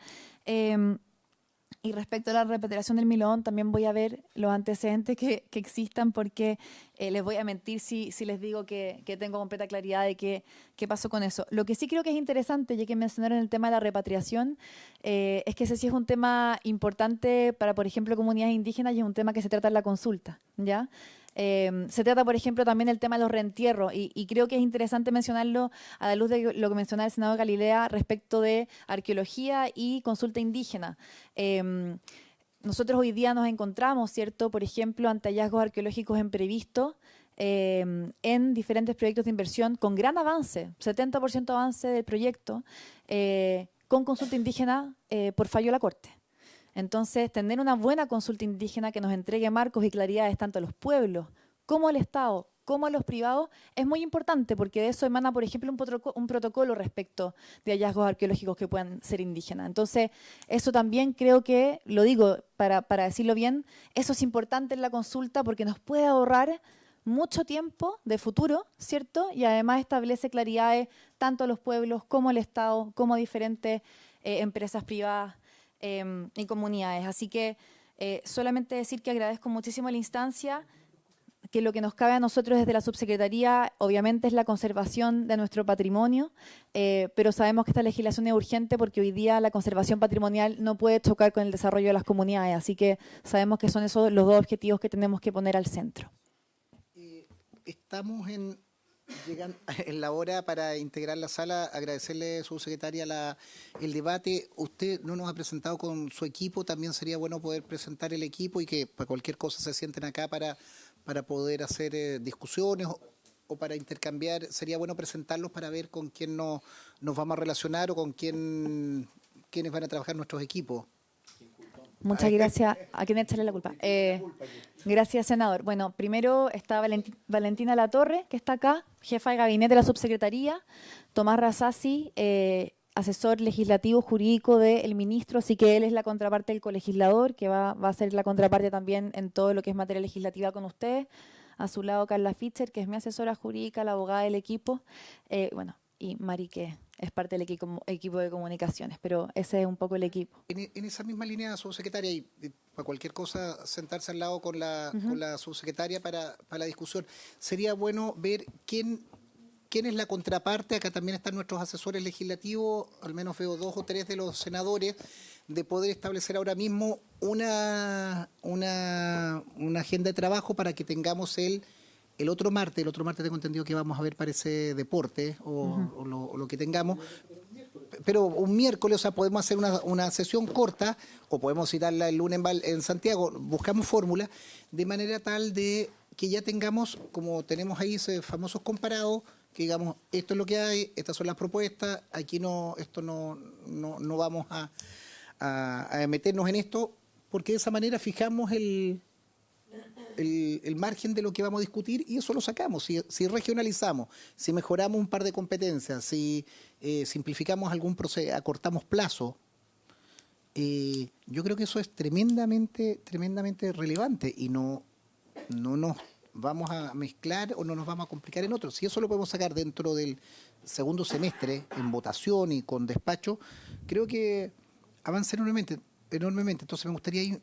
[SPEAKER 6] Y respecto a la repatriación del Milodón, también voy a ver los antecedentes que existan, porque les voy a mentir si les digo que tengo completa claridad de qué pasó con eso. Lo que sí creo que es interesante, ya que mencionaron el tema de la repatriación, es que ese sí es un tema importante para, por ejemplo, comunidades indígenas, y es un tema que se trata en la consulta, ¿ya? Se trata, por ejemplo, también del tema de los reentierros y creo que es interesante mencionarlo a la luz de lo que mencionaba el senador Galilea respecto de arqueología y consulta indígena. Nosotros hoy día nos encontramos, ¿cierto?, por ejemplo, ante hallazgos arqueológicos imprevistos en diferentes proyectos de inversión con gran avance, 70% avance del proyecto, con consulta indígena por fallo de la Corte. Entonces, tener una buena consulta indígena que nos entregue marcos y claridades tanto a los pueblos como al Estado, como a los privados, es muy importante porque de eso emana, por ejemplo, un protocolo respecto de hallazgos arqueológicos que puedan ser indígenas. Entonces, eso también creo que, lo digo para decirlo bien, eso es importante en la consulta porque nos puede ahorrar mucho tiempo de futuro, ¿cierto? Y además establece claridades tanto a los pueblos como al Estado, como a diferentes empresas privadas y comunidades. Así que solamente decir que agradezco muchísimo la instancia, que lo que nos cabe a nosotros desde la subsecretaría obviamente es la conservación de nuestro patrimonio, pero sabemos que esta legislación es urgente porque hoy día la conservación patrimonial no puede chocar con el desarrollo de las comunidades, así que sabemos que son esos los dos objetivos que tenemos que poner al centro.
[SPEAKER 1] Estamos llegando en la hora para integrar la sala. Agradecerle, subsecretaria, el debate. Usted no nos ha presentado con su equipo. También sería bueno poder presentar el equipo y que para cualquier cosa se sienten acá para poder hacer discusiones o para intercambiar. Sería bueno presentarlos para ver con quién nos vamos a relacionar o con quiénes van a trabajar nuestros equipos.
[SPEAKER 6] Muchas gracias. ¿A quién echarle la culpa? Gracias, senador. Bueno, primero está Valentina Latorre, que está acá, jefa de gabinete de la subsecretaría. Tomás Razasi, asesor legislativo jurídico del ministro, así que él es la contraparte del colegislador, que va a ser la contraparte también en todo lo que es materia legislativa con ustedes. A su lado, Carla Fischer, que es mi asesora jurídica, la abogada del equipo. Y Mari, que es parte del equipo de comunicaciones, pero ese es un poco el equipo.
[SPEAKER 1] En esa misma línea, subsecretaria, y para cualquier cosa sentarse al lado con la subsecretaria para la discusión, sería bueno ver quién es la contraparte. Acá también están nuestros asesores legislativos, al menos veo 2 o 3 de los senadores, de poder establecer ahora mismo una agenda de trabajo para que tengamos el otro martes tengo entendido que vamos a ver, parece, deporte o lo que tengamos, pero un miércoles, o sea, podemos hacer una sesión corta o podemos citarla el lunes en Santiago, buscamos fórmulas de manera tal de que ya tengamos, como tenemos ahí ese famosos comparados, que digamos, esto es lo que hay, estas son las propuestas, aquí no vamos a meternos en esto, porque de esa manera fijamos el margen de lo que vamos a discutir y eso lo sacamos. Si regionalizamos, si mejoramos un par de competencias, si simplificamos algún proceso, acortamos plazo, yo creo que eso es tremendamente relevante y no nos vamos a mezclar o no nos vamos a complicar en otros. Si eso lo podemos sacar dentro del segundo semestre en votación y con despacho, creo que avanza enormemente. Entonces me gustaría,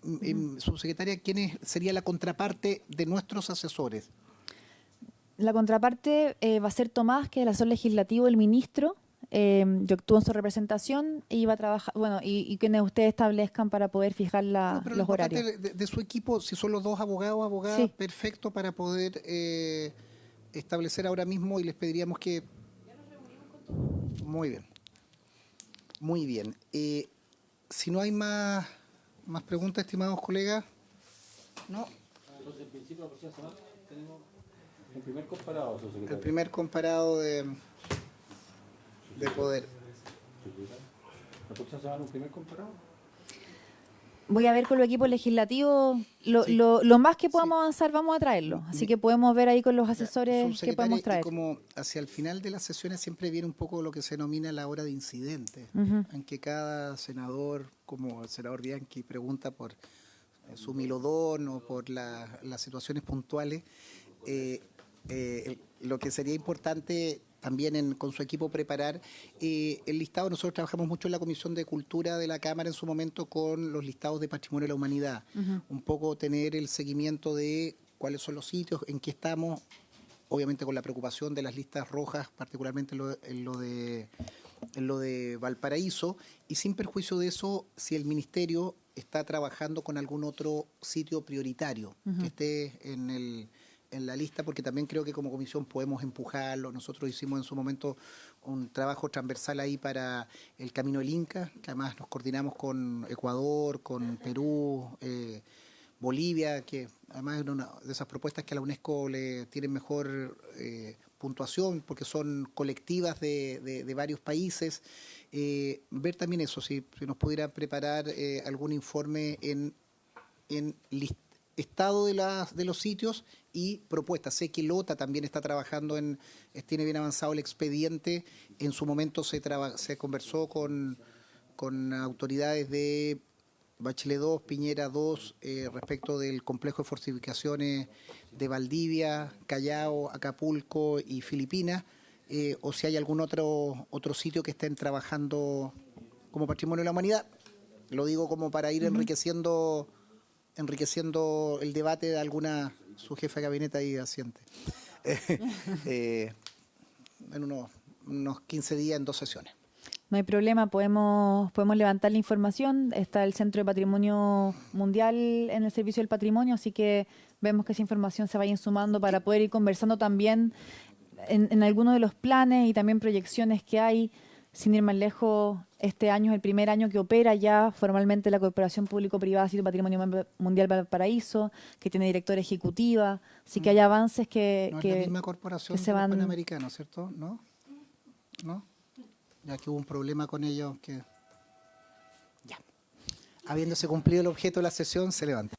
[SPEAKER 1] subsecretaria, ¿quién sería la contraparte de nuestros asesores?
[SPEAKER 6] La contraparte va a ser Tomás, que es el asesor legislativo del ministro. Yo actúo en su representación y va a trabajar, y quienes ustedes establezcan para poder fijar los horarios.
[SPEAKER 1] De su equipo, si son los 2 abogadas, sí, perfecto, para poder establecer ahora mismo, y les pediríamos que... Muy bien. Si no hay más preguntas, estimados colegas, ¿no?
[SPEAKER 5] Entonces, en principio, la próxima semana tenemos el primer comparado, subsecretario.
[SPEAKER 1] El primer comparado de poder.
[SPEAKER 5] ¿La próxima semana un primer comparado?
[SPEAKER 6] Voy a ver con los equipos legislativos, lo más que podamos avanzar vamos a traerlo, así que podemos ver ahí con los asesores qué podemos traer.
[SPEAKER 1] Y como hacia el final de las sesiones siempre viene un poco lo que se denomina la hora de incidente, en que cada senador, como el senador Bianchi, pregunta por su milodón o por las situaciones puntuales, lo que sería importante también con su equipo preparar el listado. Nosotros trabajamos mucho en la Comisión de Cultura de la Cámara en su momento con los listados de Patrimonio de la Humanidad. Un poco tener el seguimiento de cuáles son los sitios, en qué estamos, obviamente con la preocupación de las listas rojas, particularmente en lo de Valparaíso, y sin perjuicio de eso, si el Ministerio está trabajando con algún otro sitio prioritario que esté en en la lista, porque también creo que como comisión podemos empujarlo. Nosotros hicimos en su momento un trabajo transversal ahí para el Camino del Inca, que además nos coordinamos con Ecuador, con Perú, Bolivia, que además es una de esas propuestas que a la UNESCO le tienen mejor puntuación, porque son colectivas de varios países. Ver también eso, si nos pudiera preparar algún informe en estado de los sitios y propuestas. Sé que Lota también está trabajando tiene bien avanzado el expediente. En su momento se conversó con autoridades de Bachelet 2, Piñera 2, respecto del complejo de fortificaciones de Valdivia, Callao, Acapulco y Filipinas, o si hay algún otro sitio que estén trabajando como patrimonio de la humanidad. Lo digo como para ir enriqueciendo el debate de alguna, su jefa de gabinete ahí asiente. En unos 15 días, en 2 sesiones.
[SPEAKER 6] No hay problema, podemos levantar la información. Está el Centro de Patrimonio Mundial en el Servicio del Patrimonio, así que vemos que esa información se vaya sumando para poder ir conversando también en algunos de los planes y también proyecciones que hay. Sin ir más lejos, este año es el primer año que opera ya formalmente la Corporación Público-Privada Sitio Patrimonio Mundial Valparaíso, que tiene directora ejecutiva, así que hay avances que
[SPEAKER 1] No es la misma corporación
[SPEAKER 6] que
[SPEAKER 1] de
[SPEAKER 6] se
[SPEAKER 1] los
[SPEAKER 6] van...
[SPEAKER 1] panamericanos, ¿cierto? ¿No? Ya que hubo un problema con ellos que... Ya. Habiéndose cumplido el objeto de la sesión, se levanta.